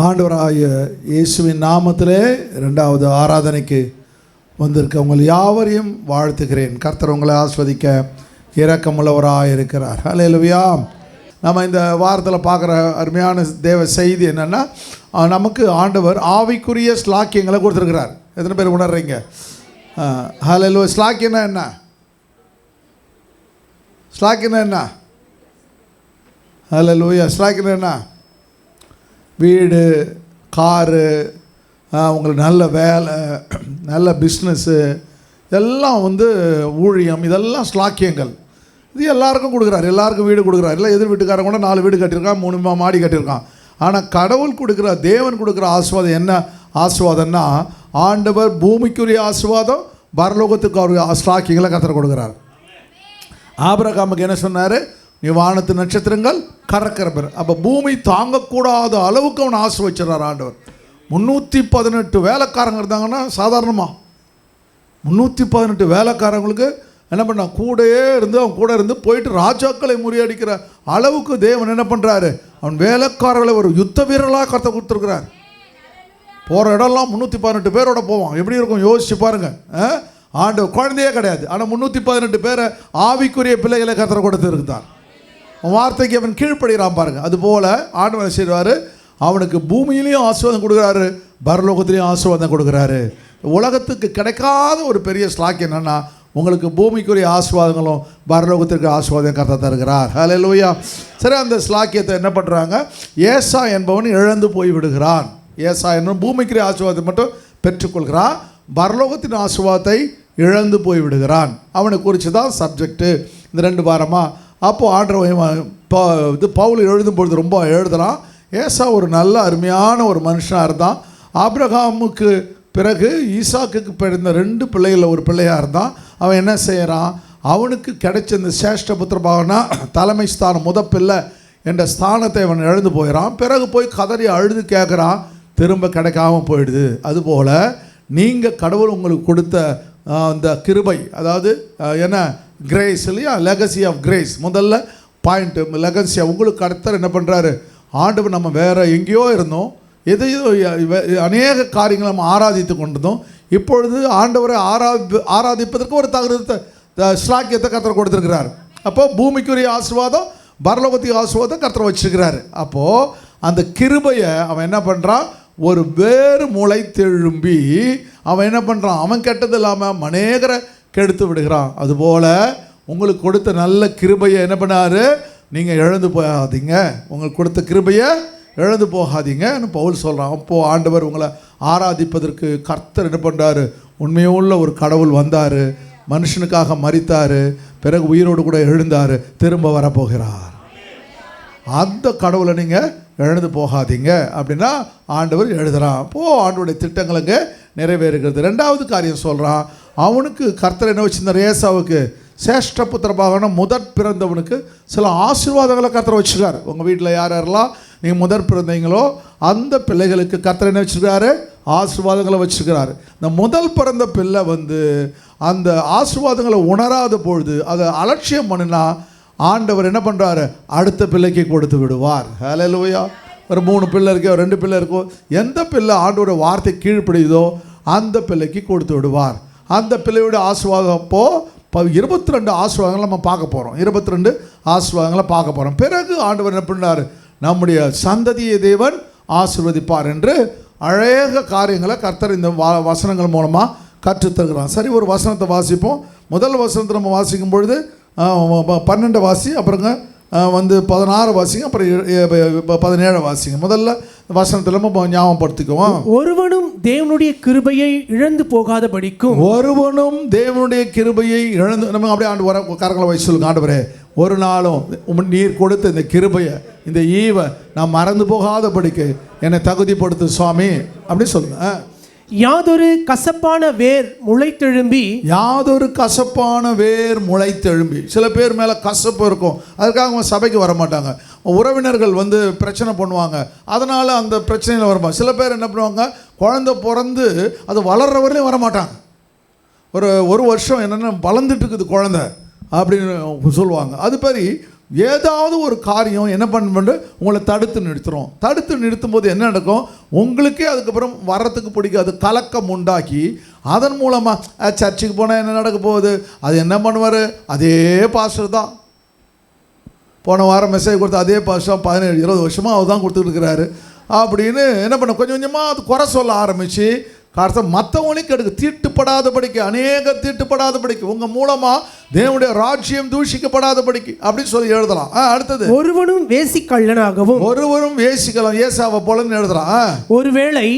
ஆண்டவராகிய இயேசுவின் நாமத்திலே இரண்டாவது ஆராதனைக்கு வந்திருக்க உங்கள் யாவரையும் வாழ்த்துகிறேன். கர்த்தர் உங்களை ஆஸ்வதிக்க இரக்கமுள்ளவராக இருக்கிறார். ஹல்லேலூயா. நம்ம இந்த வாரத்தில் பார்க்குற அருமையான தேவ செய்தி என்னென்னா, நமக்கு ஆண்டவர் ஆவிக்குரிய ஸ்லாக்கியங்களை கொடுத்துருக்கிறார். எத்தனை பேர் உணர்றீங்க? ஹல்லேலூயா. ஸ்லாக்கியம்னா என்ன? ஸ்லாக்கியம்னா என்ன? ஹல்லேலூயா. ஸ்லாக்கியம்னா என்ன? வீடு, காரு, உங்களுக்கு நல்ல வேலை, நல்ல பிஸ்னஸ்ஸு, இதெல்லாம் ஊழியம், இதெல்லாம் ஸ்லாக்கியங்கள். இது எல்லாருக்கும் கொடுக்குறாரு. எல்லாருக்கும் வீடு கொடுக்குறாரு. இல்லை எதிர் வீட்டுக்காரங்க கூட 4 வீடு கட்டியிருக்கான், 3 மாடி கட்டியிருக்கான். ஆனால் கடவுள் கொடுக்குற, தேவன் கொடுக்குற ஆசீர்வாதம் என்ன ஆசீர்வாதம்னா, ஆண்டவர் பூமிக்குரிய ஆசீர்வாதம், பரலோகத்துக்கு அவர் ஸ்லாக்கியங்களை கர்த்தர் கொடுக்குறார். ஆபிரகாமுக்கு என்ன சொன்னார்? நீ வானத்து நட்சத்திரங்கள் கறக்கிற பேர். அப்போ பூமி தாங்கக்கூடாத அளவுக்கு அவனை ஆசீர்வதிச்சிடறார் ஆண்டவர். 318 வேலைக்காரங்க இருந்தாங்கன்னா சாதாரணமாக 318 வேலைக்காரங்களுக்கு என்ன பண்ண கூடையே இருந்து அவன் கூட இருந்து போயிட்டு ராஜாக்களை முறியடிக்கிற அளவுக்கு தேவன் என்ன பண்ணுறாரு? அவன் வேலைக்காரர்களை ஒரு யுத்த வீரர்களாக கருத்தை கொடுத்துருக்கிறார். போகிற இடம்லாம் 318 பேரோட போவான். எப்படி இருக்கும் யோசிச்சு பாருங்கள். ஆண்டவர் குழந்தையே கிடையாது, ஆனால் 318 பேரை ஆவிக்குரிய பிள்ளைகளை கர்த்தர் கொடுத்து இருந்தார். வார்த்தைக்கு அவன் கீழ்ப்படுகிறான் பாருங்கள். அதுபோல் ஆண்டவர் செய்வார். அவனுக்கு பூமியிலையும் ஆசீர்வாதம் கொடுக்குறாரு, பரலோகத்திலையும் ஆசீர்வாதம் கொடுக்குறாரு. உலகத்துக்கு கிடைக்காத ஒரு பெரிய ஸ்லாக்கியம் என்னென்னா, உங்களுக்கு பூமிக்குரிய ஆசீர்வாதங்களும் பரலோகத்திற்கு ஆசீர்வாதம் கர்த்தர் தருகிறார். ஹல்லேலூயா. சரி, அந்த ஸ்லாக்கியத்தை என்ன பண்ணுறாங்க? ஏசா என்பவன் இழந்து போய் விடுகிறான். ஏசா என்பவன் பூமிக்குரிய ஆசீர்வாதத்தை மட்டும் பெற்றுக்கொள்கிறான், பரலோகத்தின் ஆசீர்வாதத்தை இழந்து போய் விடுகிறான். அவனை குறித்து தான் சப்ஜெக்டு இந்த 2 வாரமாக. அப்போது ஆண்டவர் பவுல் எழுதும் பொழுது ரொம்ப எழுதுகிறான். ஏசா ஒரு நல்ல அருமையான ஒரு மனுஷனாக இருந்தான். ஆபிரகாமுக்கு பிறகு ஈசாக்குக்கு பிறந்த 2 பிள்ளைகளில் ஒரு பிள்ளையாக இருந்தான். அவன் என்ன செய்கிறான்? அவனுக்கு கிடைச்ச இந்த சேஷ்ட புத்திரபாவனா தலைமை ஸ்தானம், முதப்பிள்ளை என்ற ஸ்தானத்தை அவன் இழந்து போயிடறான். பிறகு போய் கதறி அழுது கேட்குறான், திரும்ப கிடைக்காமல் போயிடுது. அதுபோல் நீங்கள் கடவுள் உங்களுக்கு கொடுத்த அந்த கிருபை, அதாவது என்ன கிரேஸ் இல்லையா, லெகசி ஆஃப் கிரேஸ். முதல்ல பாயிண்ட்டு லெகசி. உங்களுக்கு கர்த்தர் என்ன பண்ணுறாரு? ஆண்டவர் நம்ம வேறு எங்கேயோ இருந்தோம், எதையோ அநேக காரியங்களை நம்ம ஆராதித்து கொண்டிருந்தோம். இப்பொழுது ஆண்டவரை ஆராதிப்பதற்கு ஒரு ஸ்லாக்கியத்தை கர்த்தர் கொடுத்துருக்கிறார். அப்போது பூமிக்குரிய ஆசீர்வாதம், பரலோகத்துக்கு ஆசீர்வாதம் கர்த்தர் வச்சுருக்கிறாரு. அப்போது அந்த கிருபையை அவன் என்ன பண்ணுறான்? ஒரு வேறு முளை தெழும்பி அவன் என்ன பண்ணுறான்? அவன் கெட்டது இல்லாமல் அநேகரை கெடுத்து விடுகிறான். அதுபோல் உங்களுக்கு கொடுத்த நல்ல கிருபையை என்ன பண்ணார்? நீங்கள் இழந்து போகாதீங்க. உங்களுக்கு கொடுத்த கிருபையை இழந்து போகாதீங்கன்னு பவுல் சொல்கிறான். அப்போது ஆண்டவர் உங்களை ஆராதிப்பதற்கு கர்த்தர் என்ன பண்ணுறாரு? உண்மையுள்ள ஒரு கடவுள் வந்தார், மனுஷனுக்காக மரித்தார், பிறகு உயிரோடு கூட எழுந்தார், திரும்ப வரப்போகிறார். அந்த கடவுளை நீங்கள் எழுந்து போகாதீங்க அப்படின்னா ஆண்டவர் எழுதுகிறான். அப்போது ஆண்டவருடைய திட்டங்களுக்கு நிறைவேறுகிறது. 2வது காரியம் சொல்கிறான். அவனுக்கு கர்த்தர் என்ன வச்சுருந்தார்? ஏசாவுக்கு சேஷ்ட புத்திரபாகன முதற் பிறந்தவனுக்கு சில ஆசீர்வாதங்களை கர்த்தர் வச்சுருக்கார். உங்கள் வீட்டில் யாரெல்லாம் நீங்கள் முதற் பிறந்தீங்களோ அந்த பிள்ளைகளுக்கு கர்த்தர் என்ன வச்சுருக்காரு? ஆசீர்வாதங்களை வச்சுருக்கிறாரு. இந்த முதல் பிறந்த பிள்ளை அந்த ஆசீர்வாதங்களை உணராத பொழுது அதை அலட்சியம் பண்ணினா ஆண்டவர் என்ன பண்ணுறாரு? அடுத்த பிள்ளைக்கு கொடுத்து விடுவார். ஹல்லேலூயா. ஒரு 3 பிள்ளை இருக்கோ, 2 பிள்ளை இருக்கோ, எந்த பிள்ளை ஆண்டோட வார்த்தை கீழ்ப்படுதோ அந்த பிள்ளைக்கு கொடுத்து விடுவார். அந்த பிள்ளையோட ஆசீர்வாதம் அப்போது 22 ஆசீர்வாதங்களை நம்ம பார்க்க போகிறோம். 22 ஆசீர்வாதங்களை பார்க்க போகிறோம். பிறகு ஆண்டவர் என்ன பண்ணார்? நம்முடைய சந்ததியை தேவன் ஆசீர்வதிப்பார் என்று அநேக காரியங்களை கர்த்தர் இந்த வசனங்கள் மூலமாக கற்றுத்தருகிறான். சரி, ஒரு வசனத்தை வாசிப்போம். முதல் வசனத்தை நம்ம வாசிக்கும் பொழுது 12 வாசி, அப்புறங்க 16 வாசிங்க, அப்புறம் 17 வாசிங்க. முதல்ல வசனத்தில் நம்ம ஞாபகப்படுத்திக்குவோம். ஒருவனும் தேவனுடைய கிருபையை இழந்து போகாதபடிக்கும். ஒருவனும் தேவனுடைய கிருபையை இழந்து, நம்ம அப்படியே ஆண்டு வர கரங்களை வச்சு சொல்லுங்க. ஆண்டவரே, ஒரு நாளும் நீர் கொடுத்த இந்த கிருபையை, இந்த ஈவை நான் மறந்து போகாதபடிக்கு என்னை தகுதிப்படுத்து சுவாமி அப்படின்னு சொல்லுங்க. யாதொரு கசப்பான வேர் முளைத்தெழும்பி. யாதொரு கசப்பான வேர் முளைத்தெழும்பி. சில பேர் மேலே கசப்பு இருக்கும், அதுக்காக அவங்க சபைக்கு வர மாட்டாங்க. உறவினர்கள் பிரச்சனை பண்ணுவாங்க, அதனால் அந்த பிரச்சனையில் வரமா. சில பேர் என்ன பண்ணுவாங்க? குழந்தை பிறந்து அது வளர்கிற வரையிலும் வரமாட்டாங்க. ஒரு வருஷம் என்னென்ன வளர்ந்துட்டு இருக்குது குழந்தை அப்படின்னு சொல்லுவாங்க. அது மாதிரி ஏதாவது ஒரு காரியம் என்ன பண்ண உங்களை தடுத்து நிறுத்துறோம். தடுத்து நிறுத்தும் போது என்ன நடக்கும்? உங்களுக்கே அதுக்கப்புறம் வர்றதுக்கு பிடிக்காது, கலக்கம் உண்டாக்கி அதன் மூலமாக சர்ச்சுக்கு போனால் என்ன நடக்க போகுது, அது என்ன பண்ணுவார், அதே பாஸ்டர் தான் போன வாரம் மெசேஜ் கொடுத்து அதே பாஸ்டர் 17-20 வருஷமாக அவர் தான் கொடுத்துட்டு இருக்கிறாரு அப்படின்னு என்ன பண்ண கொஞ்சம் கொஞ்சமாக அது குறை சொல்ல ஆரம்பித்து காரணம் மற்றவங்களையும் கெடுக்கு, தீட்டுப்படாதபடிக்கு, அநேக தீட்டுப்படாதபடிக்கு, உங்கள் மூலமாக தேவனுடைய ராஜ்யம் தூஷிக்கப்படாதபடிக்கு அப்படின்னு சொல்லி எழுதலாம். அடுத்தது, ஒருவனும் வேசிக்கள்ளனாகவும் ஒருவரும் வேசிக்கலாம் ஏசாவை போலன்னு எழுதலாம். ஒருவேளை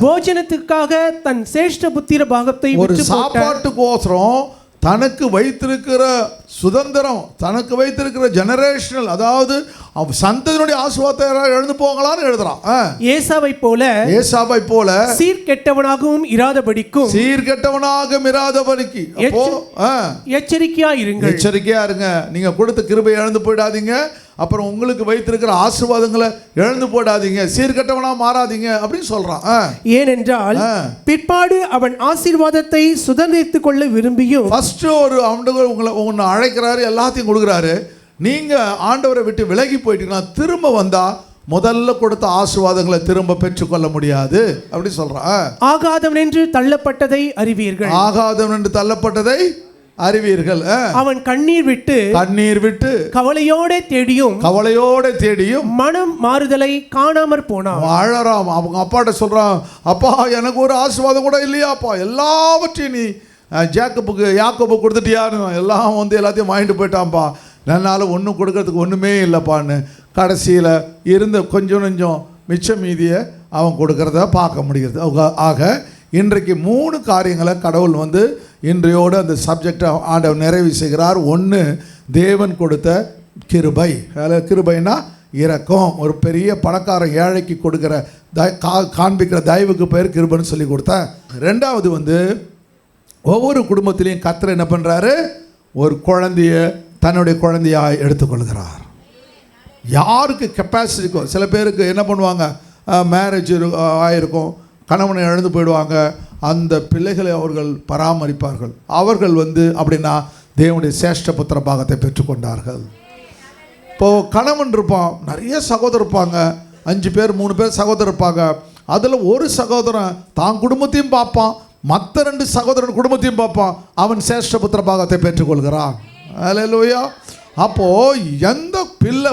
போஜனத்துக்காக தன் சேஷ்ட புத்திர பாகத்தை ஒரு சாப்பாட்டுக்கோசரம் தனக்கு வைத்திருக்கிற சுதந்திரம், தனக்கு வைத்திருக்கிற ஜெனரேஷனல், அதாவது சந்ததியினுடைய ஆசீர்வாதத்தை எழுந்து போகலான்னு எழுதுறான். ஏசாவை போல சீர்கெட்டவனாகவும் இராதபடிக்கும், சீர்கெட்டவனாகவும் இராதபடிக்கு எச்சரிக்கையா இருங்க. நீங்க கொடுத்த கிருபை இழந்து போயிடாதீங்க, அப்புறம் உங்களுக்கு வைத்திருக்கிற ஆசீர்வாதங்களை இழந்து போடாதீங்க, சீர்கெட்டவனா மாறாதீங்க அப்படின்னு சொல்றான். ஏனென்றால் பிற்பாடு அவன் ஆசீர்வாதத்தை சுதந்திரித்துக் கொள்ள விரும்பியும், ஃபர்ஸ்ட் ஒரு ஆண்டவர் உங்களை அழைக்கிறாரு, எல்லாத்தையும் கொடுக்குறாரு, நீங்க ஆண்டவரை விட்டு விலகி போயிட்டீங்கன்னா திரும்ப வந்தா முதல்ல கொடுத்த ஆசீர்வாதங்களை திரும்ப பெற்றுக்கொள்ள முடியாது அப்படி சொல்றான். ஆகாதவன் என்று தள்ளப்பட்டதை அறிவீர்கள், ஆகாதவன் என்று தள்ளப்பட்டதை அறிவீர்கள். அவன் கண்ணீர் விட்டு கவலையோட தேடியும் மனம் மாறுதலை காணாம போனான். அழறாம். அவங்க அப்பாட்ட சொல்றான், அப்பா எனக்கு ஒரு ஆசீர்வாதம் கூட இல்லையாப்பா, எல்லாவற்றையும் நீ யாக்கோபுக்கு கொடுத்துட்டியான்னு எல்லாம் எல்லாத்தையும் வாங்கிட்டு போயிட்டான்ப்பா, என்னால் ஒன்றும் கொடுக்கறதுக்கு ஒன்றுமே இல்லைப்பான்னு கடைசியில் இருந்த கொஞ்சம் மிச்சம் மீதியை அவன் கொடுக்கறத பார்க்க முடிகிறது. ஆக இன்றைக்கு 3 காரியங்களை கடவுள் இன்றையோடு அந்த சப்ஜெக்டை ஆண்டவர் நிறைவு செய்கிறார். 1, தேவன் கொடுத்த கிருபை. கிருபைனா இரக்கம். ஒரு பெரிய பணக்காரன் ஏழைக்கு கொடுக்குற காண்பிக்கிற தயவுக்கு பேர் கிருபைன்னு சொல்லி கொடுத்தேன். 2வது ஒவ்வொரு குடும்பத்திலையும் கர்த்தர் என்ன பண்ணுறாரு, ஒரு குழந்தைய தன்னுடைய குழந்தையாக எடுத்துக்கொள்கிறார். யாருக்கு கெப்பாசிட்டிக்கோ, சில பேருக்கு என்ன பண்ணுவாங்க, மேரேஜ் ஆகிருக்கும், கணவனை இழந்து போயிடுவாங்க, அந்த பிள்ளைகளை அவர்கள் பராமரிப்பார்கள். அவர்கள் அப்படின்னா தேவனுடைய சேஷ்ட புத்திர பாகத்தை பெற்றுக்கொண்டார்கள். இப்போது கணவன் இருப்பான், நிறைய சகோதரர் இருப்பாங்க, 5 பேர் 3 பேர் சகோதரர் இருப்பாங்க. அதில் ஒரு சகோதரன் தான் குடும்பத்தையும் பார்ப்பான், மற்ற 2 சகோதரன் குடும்பத்தையும் பார்ப்பான், அவன் சேஷ்ட புத்திர பாகத்தை பெற்றுக்கொள்கிறான். அல்லேலூயா. அப்போது எந்த பிள்ளை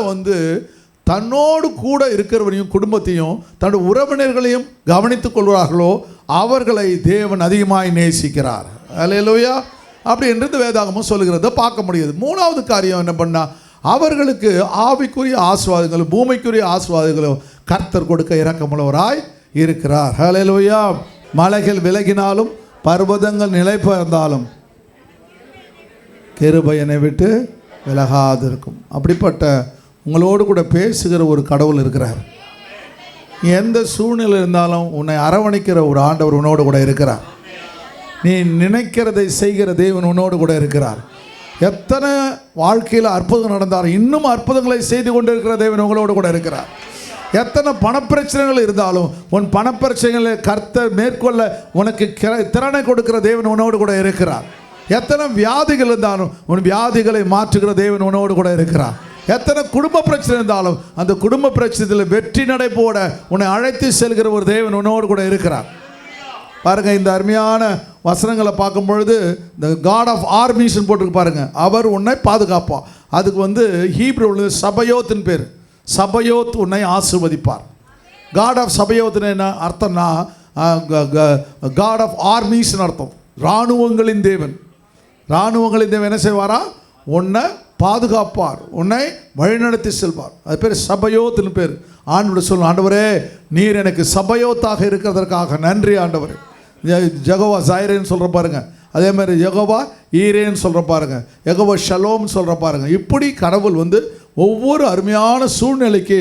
தன்னோடு கூட இருக்கிறவரையும் குடும்பத்தையும் தன்னுடைய உறவினர்களையும் கவனித்துக் கொள்கிறார்களோ அவர்களை தேவன் அதிகமாய் நேசிக்கிறார். அல்லேலூயா. அப்படி என்று வேதாகமும் சொல்லுகிறத பார்க்க முடியுது. 3வது காரியம் என்ன பண்ணா, அவர்களுக்கு ஆவிக்குரிய ஆசீர்வாதங்களும் பூமிக்குரிய ஆசீர்வாதங்களும் கர்த்தர் கொடுக்க இரக்கமுள்ளவராய் இருக்கிறார். அல்லேலூயா. மலைகள் விலகினாலும் பர்வதங்கள் நிலைபெயர்ந்தாலும் கிருபை என்னை விட்டு விலகாது இருக்கும். அப்படிப்பட்ட உங்களோடு கூட பேசுகிற ஒரு கடவுள் இருக்கிறார். எந்த சூழ்நிலை இருந்தாலும் உன்னை அரவணைக்கிற ஒரு ஆண்டவர் உன்னோடு கூட இருக்கிறார். நீ நினைக்கிறதை செய்கிற தேவன் உன்னோடு கூட இருக்கிறார். எத்தனை வாழ்க்கையில் அற்புதம் நடந்தாலும் இன்னும் அற்புதங்களை செய்து கொண்டு இருக்கிற தேவன் உங்களோடு கூட இருக்கிறார். எத்தனை பணப்பிரச்சனைகள் இருந்தாலும் உன் பணப்பிரச்சனைகளை கர்த்தர் மேற்கொள்ள உனக்கு திறனை கொடுக்கிற தேவன் உன்னோடு கூட இருக்கிறார். எத்தனை வியாதிகள் இருந்தாலும் உன் வியாதிகளை மாற்றுகிற தேவன் உன்னோடு கூட இருக்கிறார். எத்தனை குடும்ப பிரச்சனை இருந்தாலும் அந்த குடும்ப பிரச்சனையில் வெற்றி நடை போட உன்னை அழைத்து செல்கிற ஒரு தேவன் உன்னோடு கூட இருக்கிறார். பாருங்க, இந்த அருமையான வசனங்களை பார்க்கும் பொழுது இந்த காட் ஆஃப் ஆர்மிஸ்ன்னு போட்டிருக்கு பாருங்க, அவர் உன்னை பாதுகாப்பார். அதுக்கு ஹீப்ரூவில் சபயோத்தின் பேர். சபயோத் உன்னை ஆசீர்வதிப்பார். காட் ஆஃப் சபயோத்னு என்ன அர்த்தம்னா, காட் ஆஃப் ஆர்மிஸ்ன்னு அர்த்தம். இராணுவங்களின் தேவன். இராணுவங்களின் தேவன் என்ன செய்வாரா, உன்னை பாதுகாப்பார், உன்னை வழிநடத்தி செல்வார். அது பேர் சபயோத்துன்னு பேர். ஆண்டவர் சொல்லும், ஆண்டவரே நீர் எனக்கு சபயோத்தாக இருக்கிறதற்காக நன்றி ஆண்டவரே. யெகோவா ஜைரேன்னு சொல்கிற பாருங்க, அதே மாதிரி யெகோவா ஈரேன்னு சொல்கிற பாருங்க, யெகோவா ஷலோம்னு சொல்கிற பாருங்க. இப்படி கடவுள் ஒவ்வொரு அருமையான சூழ்நிலைக்கு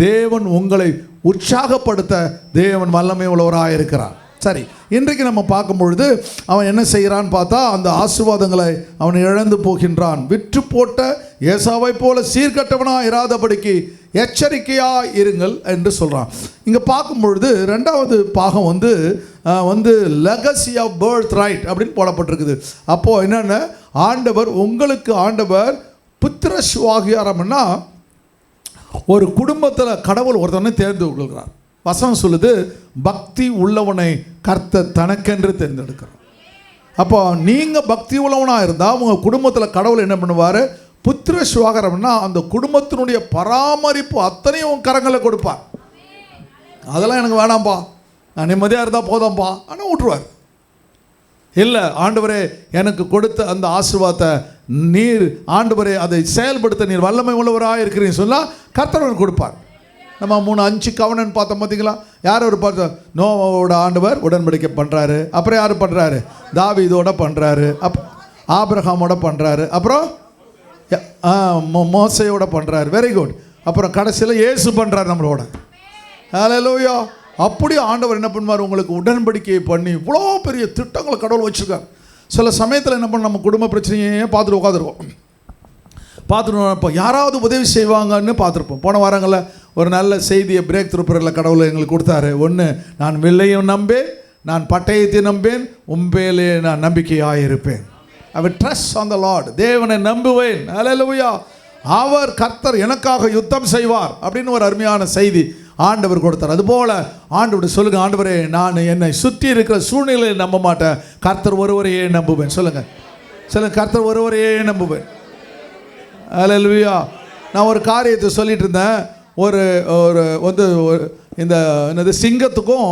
தேவன் உங்களை உற்சாகப்படுத்த தேவன் வல்லமை உள்ளவராக இருக்கிறார். சரி, இன்றைக்கு நம்ம பார்க்கும் பொழுது அவன் என்ன செய்கிறான்னு பார்த்தா, அந்த ஆசீர்வாதங்களை அவன் இழந்து போகின்றான். விற்று போட்ட ஏசாவை போல சீர்கட்டவனாக இராதபடிக்கு எச்சரிக்கையாக இருங்கள் என்று சொல்கிறான். இங்கே பார்க்கும் பொழுது 2வது பாகம் லெகசி ஆஃப் பர்த் ரைட் அப்படின்னு போடப்பட்டிருக்குது. அப்போது என்னென்ன, ஆண்டவர் உங்களுக்கு புத்திர சுவாகியாரம்னா ஒரு குடும்பத்தில் கடவுள் ஒருத்தனை தேர்ந்து கொள்கிறார். வசனம் சொல்லுது, பக்தி உள்ளவனை கர்த்தர் தனக்கென்று தேர்ந்தெடுக்கிறார். அப்போ நீங்கள் பக்தி உள்ளவனாக இருந்தால் உங்கள் குடும்பத்தில் கடவுள் என்ன பண்ணுவார்? புத்திர சுவாகரம்னா அந்த குடும்பத்தினுடைய பராமரிப்பு அத்தனையும் கரங்களை கொடுப்பார். அதெல்லாம் எனக்கு வேணாம்ப்பா, நான் நிம்மதியாக இருந்தால் போதாம்ப்பா ஆனால் விட்டுருவார். இல்லை, ஆண்டவரே எனக்கு கொடுத்த அந்த ஆசீர்வாதத்தை நீர் ஆண்டவரே அதை செயல்படுத்த நீர் வல்லமை உள்ளவராக இருக்கிறீன்னு சொன்னால் கர்த்தர் கொடுப்பார். நம்ம 3-5 கவனன் பார்த்தோம் பார்த்தீங்களா? யார் ஒரு பார்த்து நோவாவோட ஆண்டவர் உடன்படிக்கை பண்ணுறாரு. அப்புறம் யார் பண்ணுறாரு? தாவீதோட பண்ணுறாரு. ஆபிரகாமோட பண்ணுறாரு. அப்புறம் மோசையோட பண்ணுறாரு. Very good. அப்புறம் கடைசியில் இயேசு பண்ணுறாரு நம்மளோட. ஹல்லேலூயா. அப்படி ஆண்டவர் என்ன பண்ணுவார்? உங்களுக்கு உடன்படிக்கையை பண்ணி இவ்வளோ பெரிய திட்டங்களை கடவுள் வச்சுருக்கார். சில சமயத்தில் என்ன பண்ண, நம்ம குடும்ப பிரச்சனையே பார்த்துட்டு உட்காந்துருக்கோம். இப்போ யாராவது உதவி செய்வாங்கன்னு பார்த்துருப்போம். போன வாரங்களில் ஒரு நல்ல செய்தியை பிரேக் த்ரூ பிரேயரில் கடவுளை எங்களுக்கு கொடுத்தாரு. ஒன்று, நான் வில்லையும் நம்பேன், நான் பட்டயத்தை நம்பேன், உம்பேலே நான் நம்பிக்கையாக இருப்பேன். I will trust on the Lord. தேவனை நம்புவேன். ஹல்லேலூயா. அவர் கர்த்தர் எனக்காக யுத்தம் செய்வார் அப்படின்னு ஒரு அருமையான செய்தி ஆண்டவர் கொடுத்தார். அதுபோல் ஆண்டவர் சொல்லுங்க, ஆண்டவரே நான் என்னை சுற்றி இருக்கிற சூழ்நிலையை நம்ப மாட்டேன், கர்த்தர் ஒருவரையே நம்புவேன். சொல்லுங்கள், கர்த்தர் ஒருவரையே நம்புவேன். ஹல்லேலூயா. நான் ஒரு காரியத்தை சொல்லிட்டு இருந்தேன். ஒரு இந்த என்னது சிங்கத்துக்கும்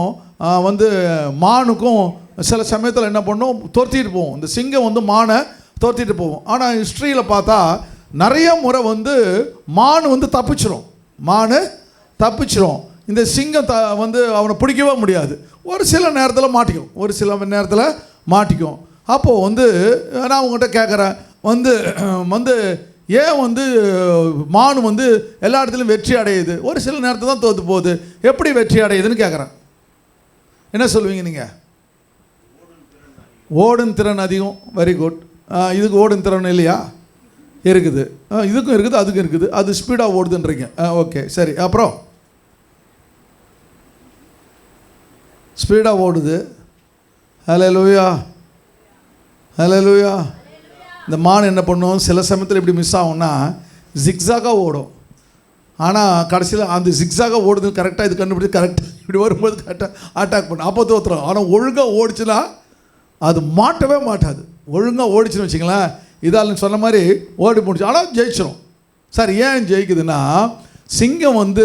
மானுக்கும் சில சமயத்தில் என்ன பண்ணும், துரத்திட்டு போவோம். இந்த சிங்கம் மானை துரத்திட்டு போவோம். ஆனால் ஹிஸ்ட்ரியில் பார்த்தா நிறைய முறை மான் தப்பிச்சிரும். இந்த சிங்கம் அவனை பிடிக்கவே முடியாது. ஒரு சில நேரத்தில் மாட்டிக்கும். அப்போது நான் உங்கள்கிட்ட கேட்குறேன், ஏன் மான் எல்லா இடத்துலையும் வெற்றி அடையுது, ஒரு சில நேரத்தில் தான் தோற்று போகுது, எப்படி வெற்றி அடையுதுன்னு கேட்குறேன். என்ன சொல்லுவீங்க நீங்கள்? ஓடும் திறன் அதிகம். Very good. இதுக்கு ஓடும் திறன் இல்லையா? இருக்குது. இதுக்கும் இருக்குது, அதுக்கும் இருக்குது. அது ஸ்பீடாக ஓடுதுன்றீங்க. ஓகே, சரி. அப்புறம் ஸ்பீடாக ஓடுது. ஹல்லேலூயா. இந்த மான் என்ன பண்ணும், சில சமயத்தில் இப்படி மிஸ் ஆகும்னா ஜிக்ஸாகாக ஓடும். ஆனால் கடைசியில் அந்த ஜிக்ஸாகாக ஓடுது கரெக்டாக இது கண்டுபிடிச்சி கரெக்டாக இப்படி வரும்போது கரெக்டாக அட்டாக் பண்ணும். அப்போ தோற்றுறோம். ஆனால் ஒழுங்காக ஓடிச்சுன்னா அது மாட்டவே மாட்டாது. ஒழுங்காக ஓடிச்சுன்னு வச்சிங்களேன், இதால் சொன்ன மாதிரி ஓடி முடிச்சு, ஆனால் ஜெயிச்சிடும். சார் ஏன் ஜெயிக்குதுன்னா, சிங்கம்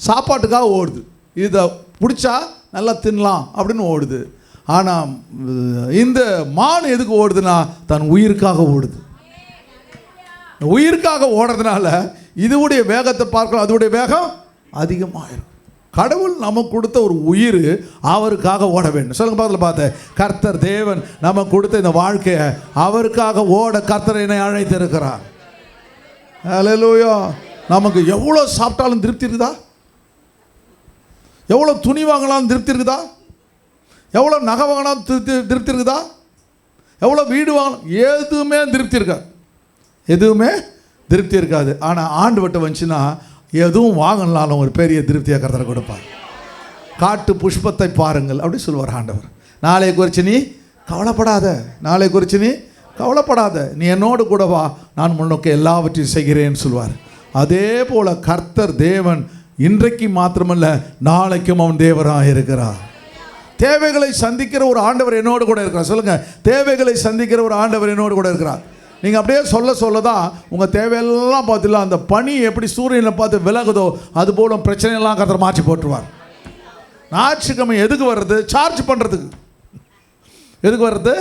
சாப்பாட்டுக்காக ஓடுது, இதை பிடிச்சா நல்லா தின்னலாம் அப்படின்னு ஓடுது. ஆனால் இந்த மான் எதுக்கு ஓடுதுன்னா தன் உயிருக்காக ஓடுது. உயிருக்காக ஓடுறதுனால இதுவுடைய வேகத்தை பார்க்கலாம், அதோடைய வேகம் அதிகமாகிடும். கடவுள் நமக்கு கொடுத்த ஒரு உயிர், அவருக்காக ஓட வேண்டும். சொல்லுங்க பார்த்தேன், கர்த்தர் தேவன் நமக்கு கொடுத்த இந்த வாழ்க்கையை அவருக்காக ஓட கர்த்தர் என்னை அழைத்திருக்கிறார். ஹல்லேலூயா. நமக்கு எவ்வளோ சாப்பிட்டாலும் திருப்தி இருக்குதா? எவ்வளோ துணி வாங்கலாம் திருப்தி இருக்குதா? எவ்வளோ நகை வாங்கினாலும் திருப்தி இருக்குதா? எவ்வளோ வீடு வாங்கலாம், எதுவுமே திருப்தி இருக்காது. ஆனால் ஆண்டு வட்டம் வந்துச்சுன்னா எதுவும் வாங்கினாலும் ஒரு பெரிய திருப்தியாக கர்த்தர் கொடுப்பார். காட்டு புஷ்பத்தை பாருங்கள் அப்படி சொல்லுவார் ஆண்டவர். நாளை குறித்து நீ கவலைப்படாத, நீ என்னோடு கூட வா, நான் முன்னோக்கி எல்லாவற்றையும் செய்கிறேன்னு சொல்லுவார். அதே போல் கர்த்தர் தேவன் இன்றைக்கு மாத்திரமல்ல, நாளைக்கும் அவன் தேவராக இருக்கிறார். தேவைகளை சந்திக்கிற ஒரு ஆண்டவர் என்னோடு கூட இருக்கிறார். சொல்லுங்கள், தேவைகளை சந்திக்கிற ஒரு ஆண்டவர் என்னோடு கூட இருக்கிறார். நீங்கள் அப்படியே சொல்ல தான் உங்கள் தேவையெல்லாம் பார்த்துலாம், அந்த பனி எப்படி சூரியனை பார்த்து விலகுதோ அதுபோல் பிரச்சனையெல்லாம் கர்த்தர் மாற்றி போட்டுருவார். ஞாயிற்றுக்கிழமை எதுக்கு வர்றது? சார்ஜ் பண்ணுறதுக்கு. எதுக்கு வர்றது?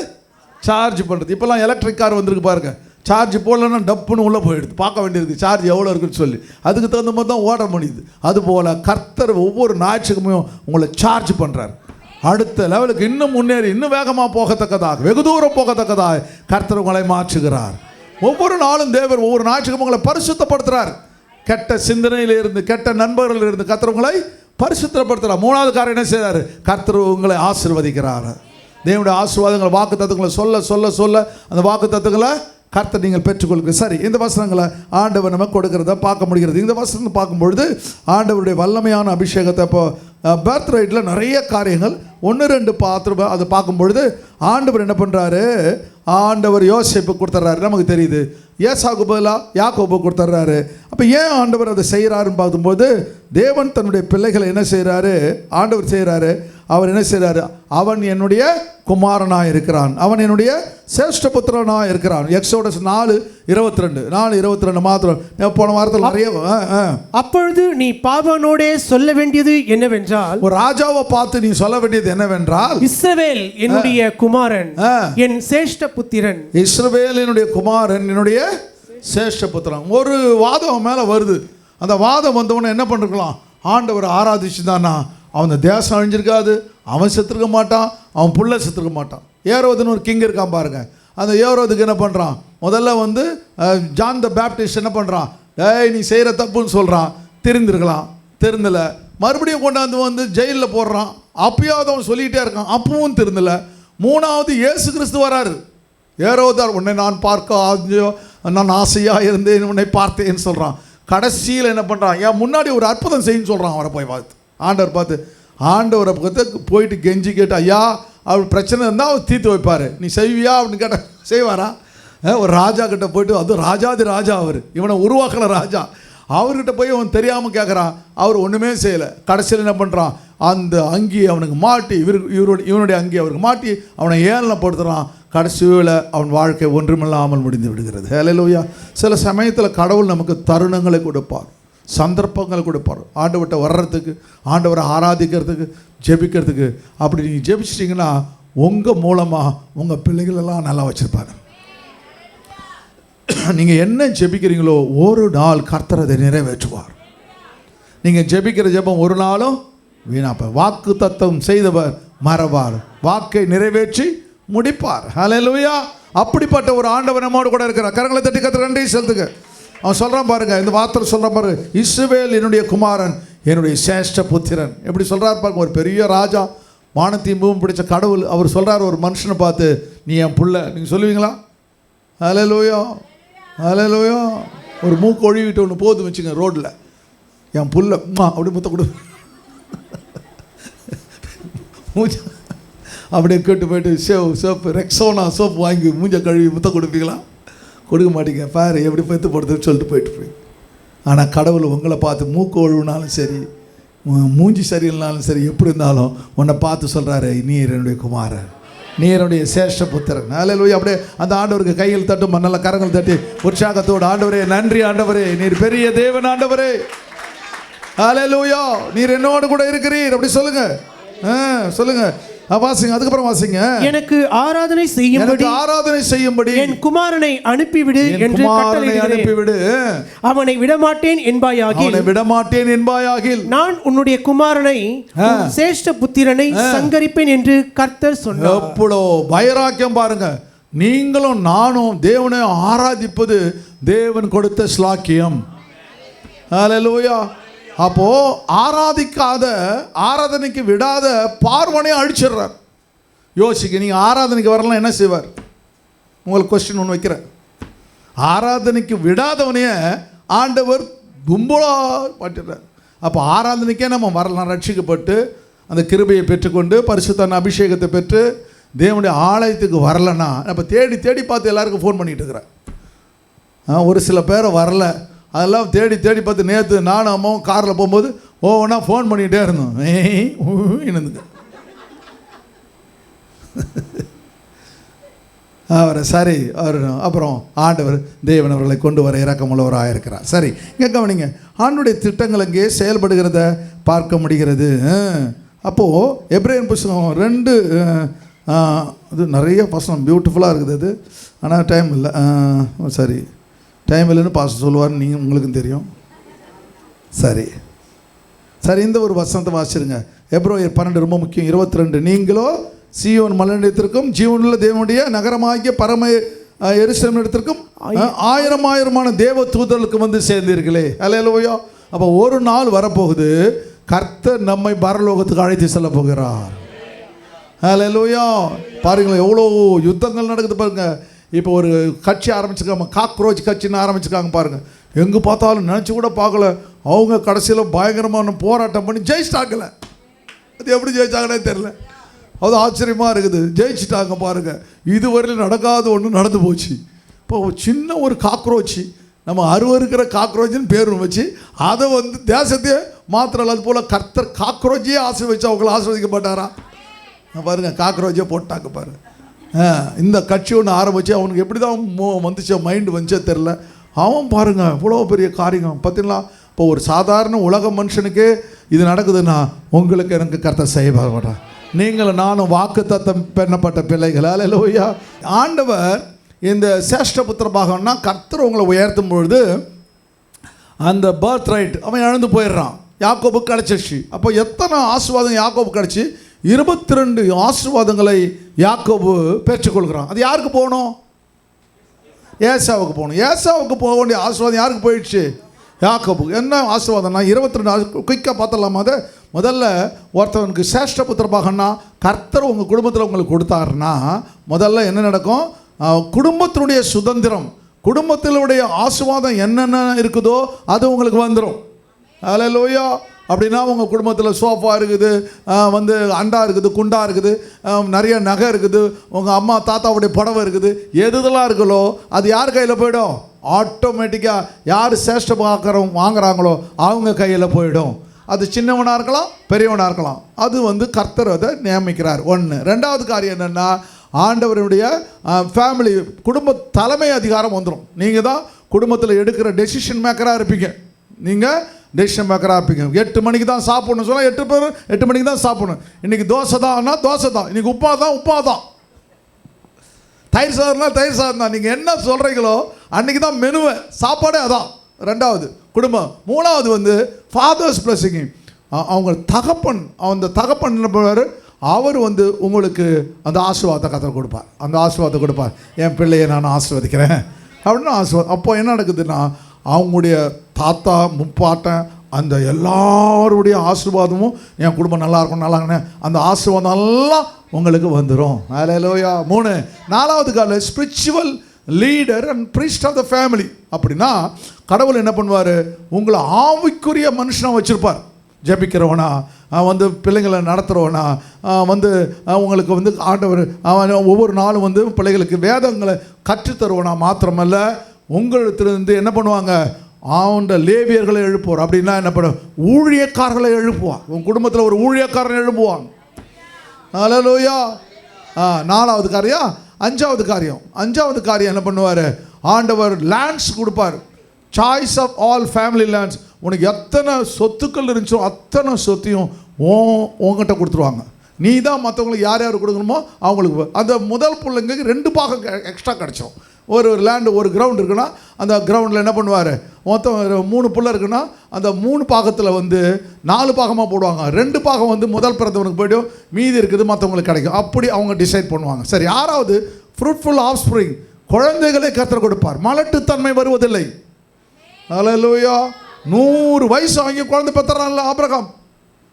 சார்ஜ் பண்ணுறது. இப்போல்லாம் எலக்ட்ரிக் கார் வந்திருக்கு பாருங்க, சார்ஜ் போடலன்னா டப்புன்னு உள்ளே போயிடுது. பார்க்க வேண்டியது சார்ஜ் எவ்வளோ இருக்குன்னு சொல்லி, அதுக்கு தகுந்த மாதிரி தான் ஓட முடியுது. அதுபோல் கர்த்தர் ஒவ்வொரு ஞாயிற்றுக்கிழமையும் உங்களை சார்ஜ் பண்ணுறார். அடுத்த லெவலுக்கு இன்னும் முன்னேறி இன்னும் வேகமாக போகத்தக்கதாக, வெகு தூரம் போகத்தக்கதாக கர்த்தர் உங்களை மாற்றுகிறார். ஒவ்வொரு நாளும் தேவர் ஒவ்வொரு ஞாயிற்றுக்கிழமை உங்களை பரிசுத்தப்படுத்துகிறார். கெட்ட சிந்தனையிலிருந்து, கெட்ட நண்பர்களிலிருந்து கர்த்தர் உங்களை பரிசுத்தப்படுத்துகிறார். மூணாவது காரியம் என்ன செய்கிறார்? கர்த்தர் உங்களை ஆசீர்வதிக்கிறார். தேவனுடைய ஆசீர்வாதங்களை, வாக்கு தத்துவங்களை சொல்ல அந்த வாக்கு தத்துவங்களை கர்த்தர் நீங்கள் பெற்றுக்கொள்கிற. சரி, இந்த வசனங்களை ஆண்டவர் நமக்கு கொடுக்கிறத பார்க்க முடிகிறது. இந்த வசனம் பார்க்கும்பொழுது ஆண்டவருடைய வல்லமையான அபிஷேகத்தை இப்போ பர்த் ரைட்டில் நிறைய காரியங்கள் 1-2 பாத்திரம் அதை பார்க்கும் பொழுது ஆண்டவர் என்ன பண்ணுறாரு, ஆண்டவர் யோசேப்பு கொடுத்துட்றாரு, நமக்கு தெரியுது. ஏசாவுக்கு பதிலாக யாக்கோபு கொடுத்துட்றாரு. அப்போ ஏன் ஆண்டவர் அதை செய்கிறாருன்னு பார்க்கும்போது, தேவன் தன்னுடைய பிள்ளைகளை என்ன செய்கிறாரு, ஆண்டவர் செய்கிறாரு. அவர் என்ன செய்கிறாரு, அவன் என்னுடைய குமாரனாக இருக்கிறான், அவன் என்னுடைய சேஷ்ட புத்திரனாக இருக்கிறான். எக்ஸோடஸ் 4:22 மாத்திரம் போன வாரத்தில் நிறைய. அப்பொழுது நீ பார்வோனோடே சொல்ல வேண்டியது என்னவென்றால், ஒரு ராஜாவை பார்த்து நீ சொல்ல வேண்டியது என்னவென்றால், இஸ்ரவேல் என்னுடைய குமாரன், என் சேஷ்ட புத்திரன். இஸ்ரவேல் என்னுடைய குமாரன், என்னுடைய சேஷ்ட புத்திரன். ஒரு வாதம் மேலே வருது. அந்த வாதம் வந்தவொடனே என்ன பண்ணிருக்கலாம், ஆண்டவர் ஆராதிச்சு தானா அவன் தேசம் அழிஞ்சிருக்காது, அவன் செத்துருக்க மாட்டான், அவன் புள்ள செத்துருக்க மாட்டான். ஏரோதுன்னு ஒரு கிங் இருக்கான் பாருங்க. அந்த ஏரோதுக்கு என்ன பண்ணுறான், முதல்ல ஜான் த பேப்டிஸ்ட் என்ன பண்ணுறான், நீ செய்கிற தப்புன்னு சொல்கிறான். திருந்திருக்கலாம், திருந்தலை. மறுபடியும் கொண்டாந்து ஜெயிலில் போடுறான். அப்பயாவது அவன் சொல்லிகிட்டே இருக்கான், அப்பவும் திருந்தலை. 3வது இயேசு கிறிஸ்து வராரு. ஏரோதார், உன்னை நான் நான் ஆசையாக இருந்தேன், உன்னை பார்த்தேன்னு சொல்கிறான். கடைசியில் என்ன பண்ணுறான், ஏன் முன்னாடி ஒரு அற்புதம் செய்யுன்னு சொல்கிறான். அவரை போய் பார்த்து ஆண்டவர் பார்த்து, ஆண்டவரை பார்த்து போயிட்டு கெஞ்சி கேட்டு, ஐயா அவர் பிரச்சனை இருந்தால் அவர் தீர்த்து வைப்பார், நீ செய்வியா அப்படின்னு கேட்ட செய்வாரா? ஒரு ராஜா கிட்ட போயிட்டு, அதுவும் ராஜாதி ராஜா, அவர் இவனை உருவாக்கின ராஜா, அவர்கிட்ட போய் அவன் தெரியாமல் கேட்குறான். அவர் ஒன்றுமே செய்யலை. கடைசியில் என்ன பண்ணுறான், அந்த அங்கியை அவனுக்கு மாட்டி, இவனுடைய அங்கி அவருக்கு மாட்டி அவனை ஏளனப்படுத்துகிறான். கடைசியில் அவன் வாழ்க்கை ஒன்றுமில்லாமல் முடிந்து விடுகிறது. ஹல்லேலூயா. சில சமயத்தில் கடவுள் நமக்கு தருணங்களை கொடுப்பார், சந்தர்ப்பங்களை கொடுப்பார், ஆண்டவர்கிட்ட வர்றதுக்கு, ஆண்டவரை ஆராதிக்கிறதுக்கு, ஜெபிக்கிறதுக்கு. அப்படி நீங்கள் ஜெபிச்சிட்டிங்கன்னா உங்கள் மூலமாக உங்கள் பிள்ளைகளெல்லாம் நல்லா வச்சுருப்பாங்க. நீங்கள் என்ன ஜெபிக்கிறீங்களோ ஒரு நாள் கர்த்தர் அதை நிறைவேற்றுவார். நீங்கள் ஜெபிக்கிற ஜெபம் ஒரு நாளும் வீணாப்பார். வாக்கு தத்தம் செய்தவர் மறவார், வாக்கை நிறைவேற்றி முடிப்பார். ஹல்லேலூயா. அப்படிப்பட்ட ஒரு ஆண்டவர் நம்மோடு கூட இருக்கிறார். கரங்களை தட்டி கர்த்தருக்கு நன்றி செலுத்துங்க. அவன் சொல்கிறான் பாருங்க, இந்த வார்த்தை சொல்கிறான் பாருங்க, இஸ்ரவேல் என்னுடைய குமாரன், என்னுடைய சேஷ்ட புத்திரன். எப்படி சொல்கிறார் பாருங்க, ஒரு பெரிய ராஜா, வானத்தையும் பூமி பிடிச்ச கடவுள். அவர் சொல்கிறார் ஒரு மனுஷனை பார்த்து, நீ என் புள்ள. நீங்கள் சொல்லுவீங்களா? ஹல்லேலூயா, ஹல்லேலூயா. ஒரு மூக்கு ஒழுவிட்டு ஒன்று போதும் வச்சுங்க ரோட்டில், என் புள்ள அப்படி முத்த கொடு மூஞ்ச அப்படியே கேட்டு போயிட்டு சோப்பு ரெக்ஸோனா சோப்பு வாங்கி மூஞ்ச கழுவி முத்த கொடுப்பீங்களா? கொடுக்க மாட்டீங்க. பாரு எப்படி பெற்று போடுறதுன்னு சொல்லிட்டு போயிட்டு போய். ஆனால் கடவுள் உங்களை பார்த்து மூக்கு ஒழுவினாலும் சரி, மூஞ்சி சரியில்லைனாலும் சரி, எப்படி இருந்தாலும் உன்னை பார்த்து சொல்கிறாரு, நீ என்னுடைய குமாரன், நீ என்னுடைய சேஷ்ட புத்திரன். ஹல்லேலூயா. அப்படியே அந்த ஆண்டவருக்கு கையில் தட்டும், நல்ல கரங்கள் தட்டி உற்சாகத்தோடு, ஆண்டவரே நன்றி ஆண்டவரே, நீர் பெரிய தேவன் ஆண்டவரே, ஹல்லேலூயா, நீர் என்னோடு கூட இருக்கிறீர். அப்படி சொல்லுங்க, சொல்லுங்க, வாசிங்க. அதுக்கப்புறம் வாசிங்க. எனக்கு ஆராதனை செய்யும்படி என் குமாரனை அனுப்பிவிடு என்று அனுப்பிவிடு, அவனை விடமாட்டேன் என்பாயாகில் நான் உன்னுடைய குமாரனை சேஷ்ட புத்திரனை சங்கரிப்பேன் என்று கர்த்தர் சொன்னார். எவ்வளோ வைராக்கியம் பாருங்க. நீங்களும் நானும் தேவனை ஆராதிப்பது தேவன் கொடுத்த ஸ்லாக்கியம். ஹல்லேலூயா. அப்போ ஆராதிக்காத, ஆராதனைக்கு விடாத பார்வனை அழிச்சிடுறார். யோசிக்க, நீங்கள் ஆராதனைக்கு வரலாம் என்ன செய்வார்? உங்களுக்கு கொஸ்டின் ஒன்று வைக்கிறேன். ஆராதனைக்கு விடாதவனைய ஆண்டவர் கும்பலாக பாட்டுறார். அப்போ ஆராதனைக்கே நம்ம வரலாம், ரட்சிக்கப்பட்டு அந்த கிருபையை பெற்றுக்கொண்டு பரிசுத்தான அபிஷேகத்தை பெற்று தேவனுடைய ஆலயத்துக்கு வரலன்னா, அப்போ தேடி தேடி பார்த்து எல்லாருக்கும் ஃபோன் பண்ணிகிட்டு இருக்கிறேன். ஒரு சில பேரை வரல, அதெல்லாம் தேடி தேடி பார்த்து. நேற்று நானும் அம்மாவும் காரில் போகும்போது ஒவ்வொன்றா ஃபோன் பண்ணிகிட்டே இருந்தோம். என்னதுங்க அவர் சரி, அவர் அப்புறம் ஆண்டவர் தேவன் அவர்களை கொண்டு வர இரக்கமுள்ளவராக இருக்கிறார். சரி, இங்கே கவனிங்க, ஆண்டுடைய திட்டங்கள் அங்கே செயல்படுகிறத பார்க்க முடிகிறது. அப்போது எபிரேயர் புத்தகம் 2 அது நிறைய வசனம் பியூட்டிஃபுல்லாக இருக்குது அது. ஆனால் டைம் இல்லை. சரி, டைம் இல்லைன்னு பாஸ்டர் சொல்லுவார்னு நீங்கள் உங்களுக்கும் தெரியும். சரி சரி, இந்த ஒரு வசனத்தை வாசிருங்க. எபிரேயர் 12 ரொம்ப முக்கியம். 22, நீங்களோ சீயோன் மலைநிலத்திற்கும் ஜீவனுள்ள தேவனுடைய நகரமாகிய பரம எருசலேமிடத்திற்கும் 1000 தேவ தூதர்களுக்கு வந்து சேர்ந்தீர்களே. ஹல்லேலூயா. அப்போ ஒரு நாள் வரப்போகுது, கர்த்தர் நம்மை பரலோகத்துக்கு அழைத்து செல்ல போகிறார். ஹல்லேலூயா. பாருங்களேன் எவ்வளோ யுத்தங்கள் நடக்குது பாருங்க. இப்போ ஒரு கட்சி ஆரம்பிச்சிருக்காங்க, காக்ரோச் கட்சின்னு ஆரம்பிச்சிருக்காங்க பாருங்கள். எங்கே பார்த்தாலும் நினச்சி கூட பார்க்கல. அவங்க கடைசியில் பயங்கரமான போராட்டம் பண்ணி ஜெயிச்சிட்டாங்கல. அது எப்படி ஜெயிச்சாங்கன்னே தெரில. அது ஆச்சரியமாக இருக்குது. ஜெயிச்சிட்டாங்க பாருங்கள். இதுவரையில் நடக்காத ஒன்று நடந்து போச்சு. இப்போ சின்ன ஒரு காக்ரோச்சு, நம்ம அருவருக்கிற காக்ரோச்சுன்னு பேர் வச்சு அதை வந்து தேசத்தையே மாத்திரம். அது போல் கர்த்தர் காக்ரோச்சையே ஆசீர்வதிச்சு அவங்களை ஆசீர்வதிக்க மாட்டாரா? பாருங்கள், காக்ரோச்சே போட்டாங்க பாருங்கள். இந்த கட்சி ஒன்று ஆரம்பித்து அவனுக்கு எப்படி தான் வந்துச்சோ மைண்டு வந்துச்சே தெரில. அவன் பாருங்கள் இவ்வளோ பெரிய காரியம் பார்த்தீங்களா. இப்போ ஒரு சாதாரண உலக மனுஷனுக்கே இது நடக்குதுன்னா உங்களுக்கு எனக்கு கர்த்தர் செய்ய மாட்டான். நீங்களும் நானும் வாக்கு தத்தம் பெண்ணப்பட்ட பிள்ளைகள். அல்லேலூயா. ஆண்டவர் இந்த சேஷ்டபுத்திர பாகம்னா கர்த்தர் உங்களை உயர்த்தும் பொழுது அந்த பர்த் ரைட் அவன் இழந்து போயிடுறான். யாக்கோபுக்கு கிடச்சிச்சு. அப்போ எத்தனை ஆசீர்வாதம் யாக்கோபு கிடச்சி? 22 ஆசீர்வாதங்களை யாக்கோபு பெற்றுக்கொள்கிறான். அது யாருக்கு போகணும்? ஏசாவுக்கு போகணும். ஏசாவுக்கு போக வேண்டிய ஆசீர்வாதம் யாருக்கு போயிடுச்சு? யாக்கோபு. என்ன ஆசீர்வாதம்னா 22 குயிக்காக பார்த்தலாமா? அதை முதல்ல ஒருத்தவனுக்கு சேஷ்டபுத்திர பாகம்னா கர்த்தர் உங்கள் குடும்பத்தில் உங்களுக்கு கொடுத்தாருன்னா முதல்ல என்ன நடக்கும்? குடும்பத்தினுடைய சுதந்திரம், குடும்பத்தினுடைய ஆசீர்வாதம் என்னென்ன இருக்குதோ அது உங்களுக்கு வந்துடும். அல்லேலூயா. அப்படின்னா உங்கள் குடும்பத்தில் சோஃபா இருக்குது, வந்து அண்டா இருக்குது, குண்டா இருக்குது, நிறைய நகை இருக்குது, உங்கள் அம்மா தாத்தாவுடைய புடவை இருக்குது, எதுதெல்லாம் இருக்குதோ அது யார் கையில் போயிடும்? ஆட்டோமேட்டிக்காக யார் சேஷ்ட பாத்திரம் வாங்குறாங்களோ அவங்க கையில் போயிடும். அது சின்னவனாக இருக்கலாம், பெரியவனாக இருக்கலாம். அது வந்து கர்த்தர் அதை நியமிக்கிறார். ஒன்று. ரெண்டாவது காரியம் என்னென்னா ஆண்டவருடைய ஃபேமிலி குடும்ப தலைமை அதிகாரம் வந்துடும். நீங்கள் தான் குடும்பத்தில் எடுக்கிற டெசிஷன் மேக்கராக இருப்பீங்க. நீங்கள் டெசிஷன் மேக்கராக இருப்பீங்க. 8 மணிக்கு தான் சாப்பிட்ணும் சொன்னால் 8 பேர் 8 மணிக்கு தான் சாப்பிடணும். இன்றைக்கி தோசை தான்னா தோசை தான், இன்றைக்கி உப்பா தான், தயிர் சாதம்னா தயிர் சாதம் தான். நீங்கள் என்ன சொல்கிறீங்களோ அன்றைக்கி தான் மெனுவை, சாப்பாடே அதான். ரெண்டாவது குடும்பம். மூணாவது வந்து ஃபாதர்ஸ் பிளஸிங். அவங்க தகப்பன், அந்த தகப்பன் என்ன பண்ணுவார்? அவர் வந்து உங்களுக்கு அந்த ஆசீர்வாதத்தை கர்த்தர் கொடுப்பார். அந்த ஆசீர்வாதத்தை கொடுப்பார். என் பிள்ளையை நான் ஆசீர்வதிக்கிறேன் அப்படின்னு ஆசீர்வாதம். அப்போ என்ன நடக்குதுன்னா அவங்களுடைய தாத்தா முப்பாட்டன் அந்த எல்லாருடைய ஆசீர்வாதமும் என் குடும்பம் நல்லா இருக்கும், நல்லாங்கண்ணே, அந்த ஆசீர்வாதம் எல்லாம் உங்களுக்கு வந்துடும். அல்லேலூயா. 3. 4வது கால spiritual leader and priest of the family. அப்படின்னா கடவுள் என்ன பண்ணுவார்? உங்களை ஆவிக்குரிய மனுஷனாக வச்சுருப்பார். ஜெபிக்கிறவனா, வந்து பிள்ளைங்களை நடத்துகிறவனா, வந்து உங்களுக்கு வந்து ஆண்டவர் ஒவ்வொரு நாளும் வந்து பிள்ளைகளுக்கு வேதங்களை கற்றுத்தருவனா மாத்திரமல்ல, உங்களிடத்திலிருந்து என்ன பண்ணுவாங்க? அவன் லேவியர்களை எழுப்புவார். அப்படின்னா என்ன பண்ணுவார்? ஊழியக்காரர்களை எழுப்புவான். உங்கள் குடும்பத்தில் ஒரு ஊழியக்காரன் எழுப்புவான். அல்லேலூயா. 4வது காரியம். 5வது காரியம் என்ன பண்ணுவார்? ஆண்டவர் லேண்ட்ஸ் கொடுப்பார். Choice of all family lands. உனக்கு எத்தனை சொத்துக்கள் இருந்துச்சோ அத்தனை சொத்தையும் உங்ககிட்ட கொடுத்துருவாங்க. நீ தான் மற்றவங்களுக்கு யார் யார் கொடுக்கணுமோ அவங்களுக்கு. அந்த முதல் பிள்ளைங்க 2 பாகம் எக்ஸ்ட்ரா கிடச்சோம். ஒரு லேண்டு, ஒரு கிரவுண்ட் இருக்குன்னா அந்த கிரவுண்டில் என்ன பண்ணுவார்? மொத்தம் 3 பிள்ளை இருக்குன்னா அந்த 3 பாகத்தில் வந்து 4 பாகமாக போடுவாங்க. 2 பாகம் வந்து முதல் பிறந்தவனுக்கு போய்டும், மீதி இருக்குது மற்றவங்களுக்கு கிடைக்கும். அப்படி அவங்க டிசைட் பண்ணுவாங்க. சரி. 6வது ஃப்ரூட்ஃபுல் ஆஃப் ஸ்ப்ரிங். குழந்தைகளை கர்த்தர் கொடுப்பார். மலட்டுத்தன்மை வருவதில்லை. அல்லேலூயா. 100 வயசு வாங்கி குழந்தை பெற்றுறான்ல ஆபிரகாம்,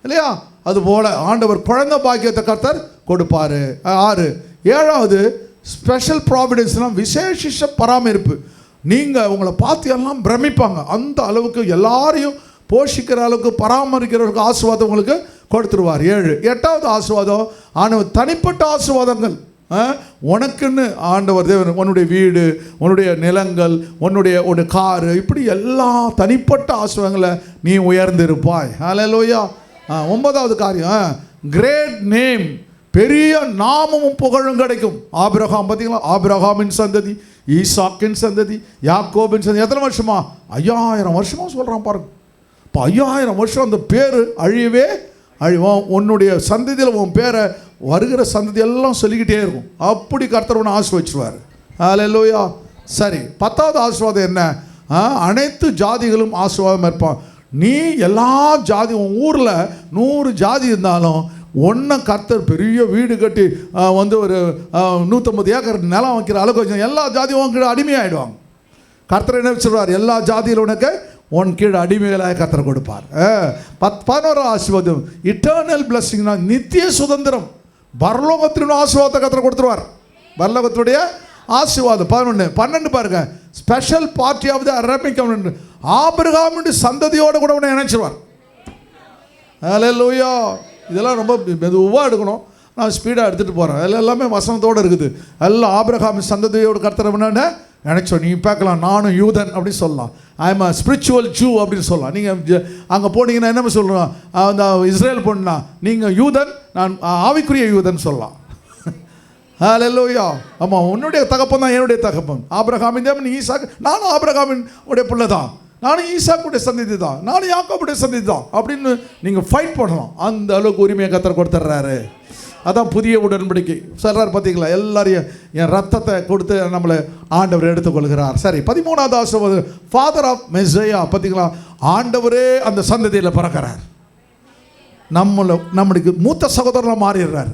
இல்லையா? அதுபோல் ஆண்டவர் குழந்தை பாக்கியத்தை கர்த்தர் கொடுப்பார். 6. 7வது ஸ்பெஷல் ப்ராவிடன்ஸ்னால் விசேஷ பராமரிப்பு. நீங்கள் உங்களை பார்த்து எல்லாம் பிரமிப்பாங்க. அந்த அளவுக்கு எல்லாரையும் போஷிக்கிற அளவுக்கு பராமரிக்கிறவருக்கு ஆசீர்வாதம் உங்களுக்கு கொடுத்துருவார். 7. 8வது ஆசீர்வாதம் ஆண்டவர் தனிப்பட்ட ஆசீர்வாதங்கள். உனக்குன்னு ஆண்டவர் தேவன் உன்னுடைய வீடு, உன்னுடைய நிலங்கள், உன்னுடைய காரு, இப்படி எல்லா தனிப்பட்ட ஆசீர்வாதங்களை நீ உயர்ந்திருப்பாய். அல்லேலூயா. 9வது காரியம் கிரேட் நேம். பெரிய நாமமும் புகழும் கிடைக்கும். ஆபிரகாம் பார்த்தீங்களா? ஆபிரகாமின் சந்ததி, ஈசாக்கின் சந்ததி, யாக்கோபின் சந்ததி. எத்தனை வருஷமா? 5000 வருஷமா சொல்கிறான் பாருங்க. இப்போ 5000 வருஷம் அந்த பேர் அழியவே அழிவோம். உன்னுடைய சந்ததியில் உன் பேரை வருகிற சந்ததி எல்லாம் சொல்லிக்கிட்டே இருக்கும். அப்படி கர்த்தர் ஒன்று ஆசீர்வதிச்சுவார். அல்லேலூயா. சரி. 10வது ஆசீர்வாதம் என்ன? அனைத்து ஜாதிகளும் ஆசீர்வாதம் இருப்பான். நீ எல்லா ஜாதி, உன் ஊரில் 100 ஜாதி இருந்தாலும் ஒன்றை கர்த்தர் பெரிய வீடு கட்டி வந்து ஒரு 150 ஏக்கர் நிலம் வைக்கிற அளவுக்கு வச்சு எல்லா ஜாதியும் உன் கீழே அடிமையாகிடுவாங்க. கர்த்தர் என்ன வச்சுருவார்? எல்லா ஜாதியில் உனக்கு உன் கீழே அடிமைகளாக கர்த்தர் கொடுப்பார். 11வது ஆசீர்வாதம் இட்டர்னல் பிளஸ்ஸிங்னா நித்திய சுதந்திரம். பரலோகத்தினுடைய ஆசீர்வாதத்தை கர்த்தர் கொடுத்துருவார். பரலோகத்துடைய ஆசீர்வாதம். 11. 12 பாருங்க. Special party of the Arabic community. ஆபிரகாமுடைய சந்ததியோடு கூட உன்னை இணைச்சிருவார். அல்லேலூயா. இதெல்லாம் ரொம்ப மெதுவாக எடுக்கணும். நான் ஸ்பீடாக எடுத்துகிட்டு போகிறேன். அதில் எல்லாமே வசனத்தோடு இருக்குது. எல்லாம் ஆபிரகாம் சந்ததியோடு கர்த்தர் என்னென்ன நினச்சோம். நீங்கள் பார்க்கலாம், நானும் யூதன் அப்படின்னு சொல்லலாம். I am a spiritual Jew அப்படின்னு சொல்லலாம். நீங்கள் அங்கே போனீங்கன்னா என்ன சொல்லலாம், அந்த இஸ்ரேல் போனா நீங்கள் யூதன், நான் ஆவிக்குரிய யூதன் சொல்லலாம். ஹல்லேலூயா. ஆமாம், உன்னுடைய தகப்பன் தான் என்னுடைய தகப்பன். ஆபிரகாமின் தேவன் ஈசாக்கு, நானும் ஆபிரகாமின் உடைய பிள்ளை தான், நானும் ஈசாக்குடைய சந்ததி தான், நானும் யாக்கோபுடைய சந்ததி தான் அப்படின்னு நீங்கள் ஃபைட் பண்ணலாம். அந்த அளவுக்கு உரிமையை கர்த்தர் கொடுத்துட்றாரு. அதான் புதிய உடன்படிக்கை சொல்கிறார். பார்த்தீங்களா, எல்லாரையும் என் ரத்தத்தை கொடுத்து நம்மளை ஆண்டவர் எடுத்துக்கொள்கிறார். சரி, 13வது ஆசீர்வாதம் ஃபாதர் ஆஃப் மெஸ்ஸையா. பார்த்தீங்களா, ஆண்டவரே அந்த சந்ததியில் பிறக்கிறார். நம்மளுக்கு மூத்த சகோதரனாக மாறிடுறார்.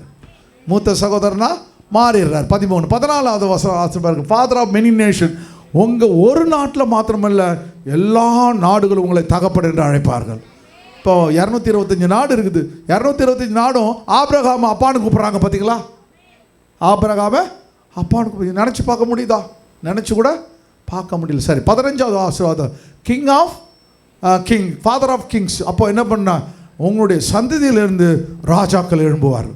மூத்த சகோதரனா மாறிடுறார். 13 14வது ஆசீர்வாதம் ஃபாதர் ஆஃப் மெனி நேஷன். உங்கள் ஒரு நாட்டில் மாத்திரமல்ல, எல்லா நாடுகளும் உங்களை தகப்பன் என்று அழைப்பார்கள். இப்போ 225 நாடு இருக்குது. 225 நாடும் ஆபிரகாம் அப்பான்னு கூப்பிட்றாங்க. பார்த்தீங்களா, ஆபிரகாம அப்பான்னு கூப்பிடு. நினச்சி பார்க்க முடியுதா? நினச்சி கூட பார்க்க முடியல. சரி, 15வது ஆசீர்வாதம் king of king, father of kings. அப்போ என்ன பண்ணா, உங்களுடைய சந்ததியிலிருந்து ராஜாக்கள் எழும்புவார்.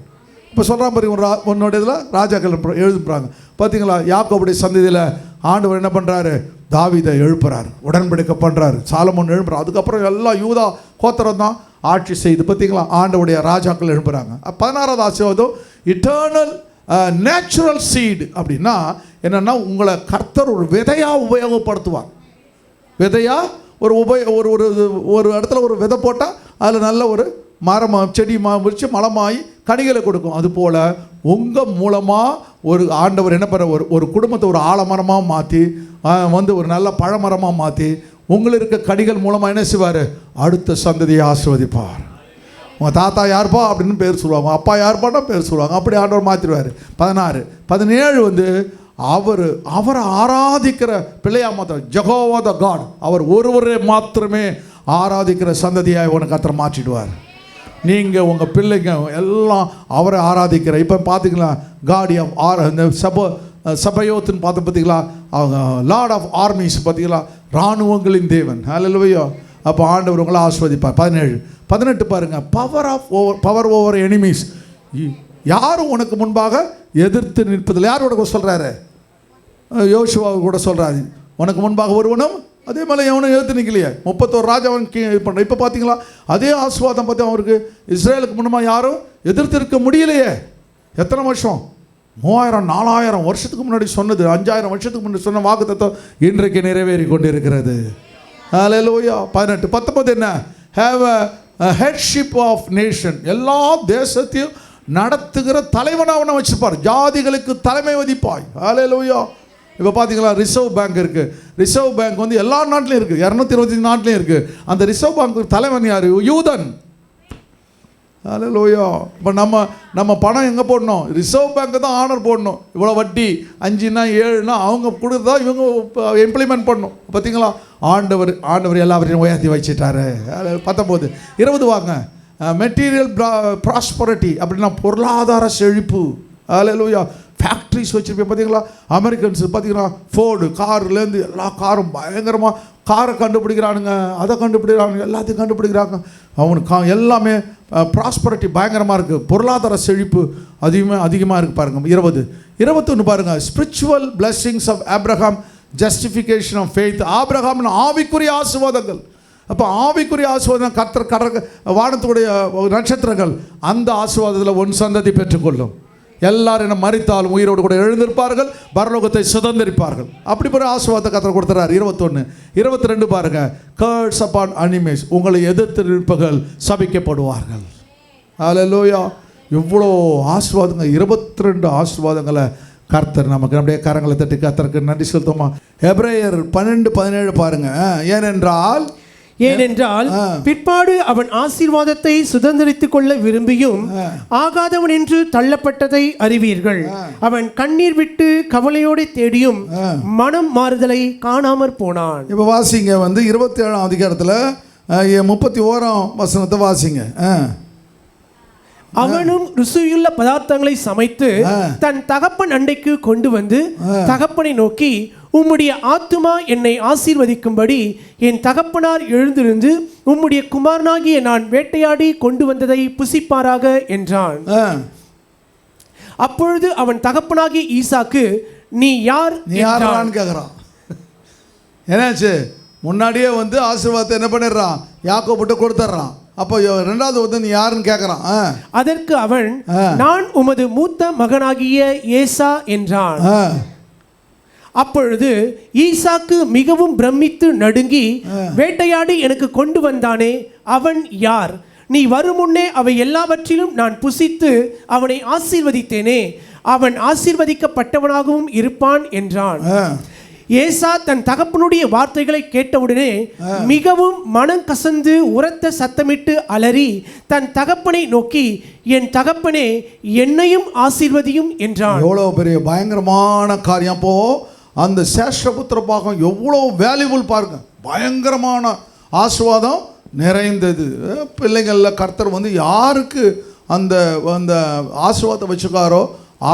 இப்போ சொல்கிறான் பாருங்க, உன்னோட இதில் ராஜாக்கள் எழுதுறாங்க. பார்த்தீங்களா, யாக்கோபுடைய சந்ததியில் ஆண்டவர் என்ன பண்ணுறாரு, தாவீதை எழுப்புறார், உடன்படிக்கை பண்ணுறாரு, சாலமோன் எழுப்புறார். அதுக்கப்புறம் எல்லாம் யூதா கோத்திரம் தான் ஆட்சி செய்து. பார்த்தீங்களா, ஆண்டவுடைய ராஜாக்கள் எழுப்புறாங்க. 16வது ஆசீர்வாதம் இட்டர்னல் நேச்சுரல் சீடு. அப்படின்னா என்னென்னா, உங்களை கர்த்தர் ஒரு விதையாக உபயோகப்படுத்துவார். விதையாக ஒரு இடத்துல ஒரு விதை போட்டால் அதில் நல்ல ஒரு மரமாக செடி விரிச்சு மலமாகி கனிகளை கொடுக்கும். அதுபோல் உங்கள் மூலமாக ஒரு ஆண்டவர் என்ன பண்ண, ஒரு குடும்பத்தை ஒரு ஆலமரமாக மாற்றி ஒரு நல்ல பழமரமாக மாற்றி உங்களுக்கு இருக்க கனிகள் மூலமாக என்ன செய்வார், அடுத்த சந்ததியை ஆசீர்வதிப்பார். உங்கள் தாத்தா யார்ப்பா அப்படின்னு பேர் சொல்லுவாங்க, அப்பா யார்ப்பான்னா பேர் சொல்லுவாங்க. அப்படி ஆண்டவர் மாற்றிடுவார். 16 17 அவரை ஆராதிக்கிற பிள்ளையாக மாத்திர ஜெகோவா த காட், அவர் ஒருவரே மாத்திரமே ஆராதிக்கிற சந்ததியாக உனக்கு கர்த்தர் மாற்றிடுவார். நீங்கள் உங்கள் பிள்ளைங்க எல்லாம் அவரை ஆராதிக்கிற. இப்போ பார்த்தீங்களா, காடி ஆஃப் இந்த சபையோத்துன்னு பார்த்து பார்த்தீங்களா, அவங்க லார்ட் ஆஃப் ஆர்மிஸ் பார்த்தீங்களா, இராணுவங்களின் தேவன். ஹல்லேலூயா. அப்போ ஆண்டவர் உங்களை ஆசீர்வதிப்பார். 17 18 பாருங்கள், பவர் ஓவர் எனிமீஸ். யாரும் உனக்கு முன்பாக எதிர்த்து நிற்பதில்லை. யார் உனக்கு சொல்கிறாரு, யோசுவா கூட சொல்கிறாரு, உனக்கு முன்பாக ஒருவனும் அதே மாதிரி எவனும் எழுத்து நிற்கலையே. 31 ராஜாவன் பண்ணுறேன். இப்போ பார்த்தீங்களா, அதே ஆசீர்வாதம் பார்த்து அவருக்கு இஸ்ரேலுக்கு முன்னமாக யாரும் எதிர்த்து இருக்க முடியலையே. எத்தனை வருஷம், 3000 4000 வருஷத்துக்கு முன்னாடி சொன்னது, 5000 வருஷத்துக்கு முன்னாடி சொன்ன வாக்குத்தத்தம் இன்றைக்கு நிறைவேறி கொண்டிருக்கிறது. ஹல்லேலூயா. 18 19 என்ன, have a headship of nation. எல்லா தேசத்தையும் நடத்துகிற தலைவனாக அவனை வச்சுப்பார். ஜாதிகளுக்கு தலைமை வதிப்பாய். ஹல்லேலூயா. இப்போ பார்த்தீங்களா, ரிசர்வ் பேங்க் இருக்குது. ரிசர்வ் பேங்க் எல்லா நாட்டிலையும் இருக்குது, 225 நாட்டிலையும் இருக்குது. அந்த ரிசர்வ் பேங்க் தலைவன் யார், யூதன். ஹல்லேலூயா. இப்போ நம்ம பணம் எங்கே போடணும், ரிசர்வ் பேங்க்கு தான் ஆனர் போடணும். இவ்வளோ வட்டி 5னா 7னா அவங்க கொடுத்தா இவங்க இம்ப்ளிமெண்ட் பண்ணணும். பார்த்தீங்களா, ஆண்டவர் எல்லாவரையும் உயர்த்தி வச்சுட்டாரு. 19 20 வாங்க, மெட்டீரியல் ப்ராஸ்பரிட்டி அப்படின்னா பொருளாதார செழிப்பு. ஹல்லேலூயா. ஃபேக்ட்ரிஸ் வச்சுருப்பேன். பார்த்தீங்களா, அமெரிக்கன்ஸ் பார்த்தீங்கன்னா ஃபோர்டு கார்லேருந்து எல்லா காரும் பயங்கரமாக காரை கண்டுபிடிக்கிறானுங்க, அதை கண்டுபிடிக்கிறானுங்க, எல்லாத்தையும் கண்டுபிடிக்கிறாங்க. அவனுக்கு எல்லாமே ப்ராஸ்பரிட்டி பயங்கரமாக இருக்குது. பொருளாதார செழிப்பு அதிகமாக இருக்குது பாருங்கள். 20 21 பாருங்கள், spiritual blessings of Abraham, justification of faith. ஆப்ரஹாமின் ஆவிக்குரிய ஆசீர்வாதங்கள். அப்போ ஆவிக்குரிய ஆசீர்வாதம் கர்த்தர் வானத்துடைய நட்சத்திரங்கள், அந்த ஆசீர்வாதத்தில் ஒன் சந்ததி பெற்றுக்கொள்ளும். எல்லாரும் என்ன மரித்தாலும் உயிரோடு கூட எழுந்திருப்பார்கள், பரலோகத்தை சுதந்திரிப்பார்கள். அப்படி ஒரு ஆசீர்வாதத்தை கர்த்தர் கொடுத்துறார். 21 22 பாருங்க, கர்ஸ் அப்பான் அனிமேஸ். உங்களை எதிர்த்து நிற்பவர்கள் சபிக்கப்படுவார்கள். ஹல்லேலூயா. இவ்வளோ ஆசீர்வாதங்கள், 22 ஆசீர்வாதங்களை கர்த்தர் நமக்கு நம்முடைய கரங்களை தட்டி கர்த்தருக்கு நன்றி செலுத்துமா. எபிரேயர் 12:17 பாருங்க. ஏனென்றால் பிற்பாடு அவன் ஆசீர்வாதத்தை சுதந்திரித்துக் கொள்ள விரும்பியும் ஆகாதவன் என்று தள்ளப்பட்டதை அறிவீர்கள். அவன் கண்ணீர் விட்டு கவலையோடு தேடியும் மனம் மாறுதலை காணாமற் போனான். இப்போ வாசிங்க 27ஆம் அதிகாரத்தில் 31ஆம் வசனத்தை வாசிங்க. அவனும் ருசியுள்ள பதார்த்தங்களை சமைத்து தன் தகப்பன் அண்டைக்கு கொண்டு வந்து தகப்பனை நோக்கி, உம்முடைய ஆத்துமா என்னை ஆசீர்வதிக்கும்படி என் தகப்பனார் எழுந்திருந்து உம்முடைய குமாரனாகிய நான் வேட்டையாடி கொண்டு வந்ததை புசிப்பாராக என்றான். அப்பொழுது அவன் தகப்பனாகிய ஈசாக்கு, நீ யாரான்னு கேட்குறான். என்னாச்சு? முன்னாடியே வந்து ஆசீர்வாதத்தை என்ன பண்ணிடுறான், யாக்கோபுட்டு கொடுத்துட்றான். அப்போ ரெண்டாவது வந்து நீ யாருன்னு கேட்குறான். அதற்கு அவன், நான் உமது மூத்த மகனாகிய ஏசா என்றான். அப்பொழுது ஈசாக்கு மிகவும் பிரமித்து நடுங்கி, வேட்டையாடி எனக்கு கொண்டு வந்தானே அவன் யார்? நீ வரும் முன்னே அவை எல்லாவற்றிலும் நான் புசித்து அவனை ஆசீர்வதித்தேனே, அவன் ஆசீர்வதிக்கப்பட்டவனாகவும் இருப்பான் என்றான். ஏசா தன் தகப்பனுடைய வார்த்தைகளை கேட்டவுடனே மிகவும் மனம் கசந்து உரத்த சத்தமிட்டு அலறி தன் தகப்பனை நோக்கி, என் தகப்பனே, என்னையும் ஆசீர்வதியும் என்றான். எவ்வளோ பெரிய பயங்கரமான காரியம்! அப்போ அந்த சேஷ்டபுத்திர பாகம் எவ்வளோ வேல்யூபுள் பாருங்க. பயங்கரமான ஆசீர்வாதம் நிறைந்தது. பிள்ளைகளில் கர்த்தர் வந்து யாருக்கு அந்த அந்த ஆசீர்வாதத்தை வச்சுக்காரோ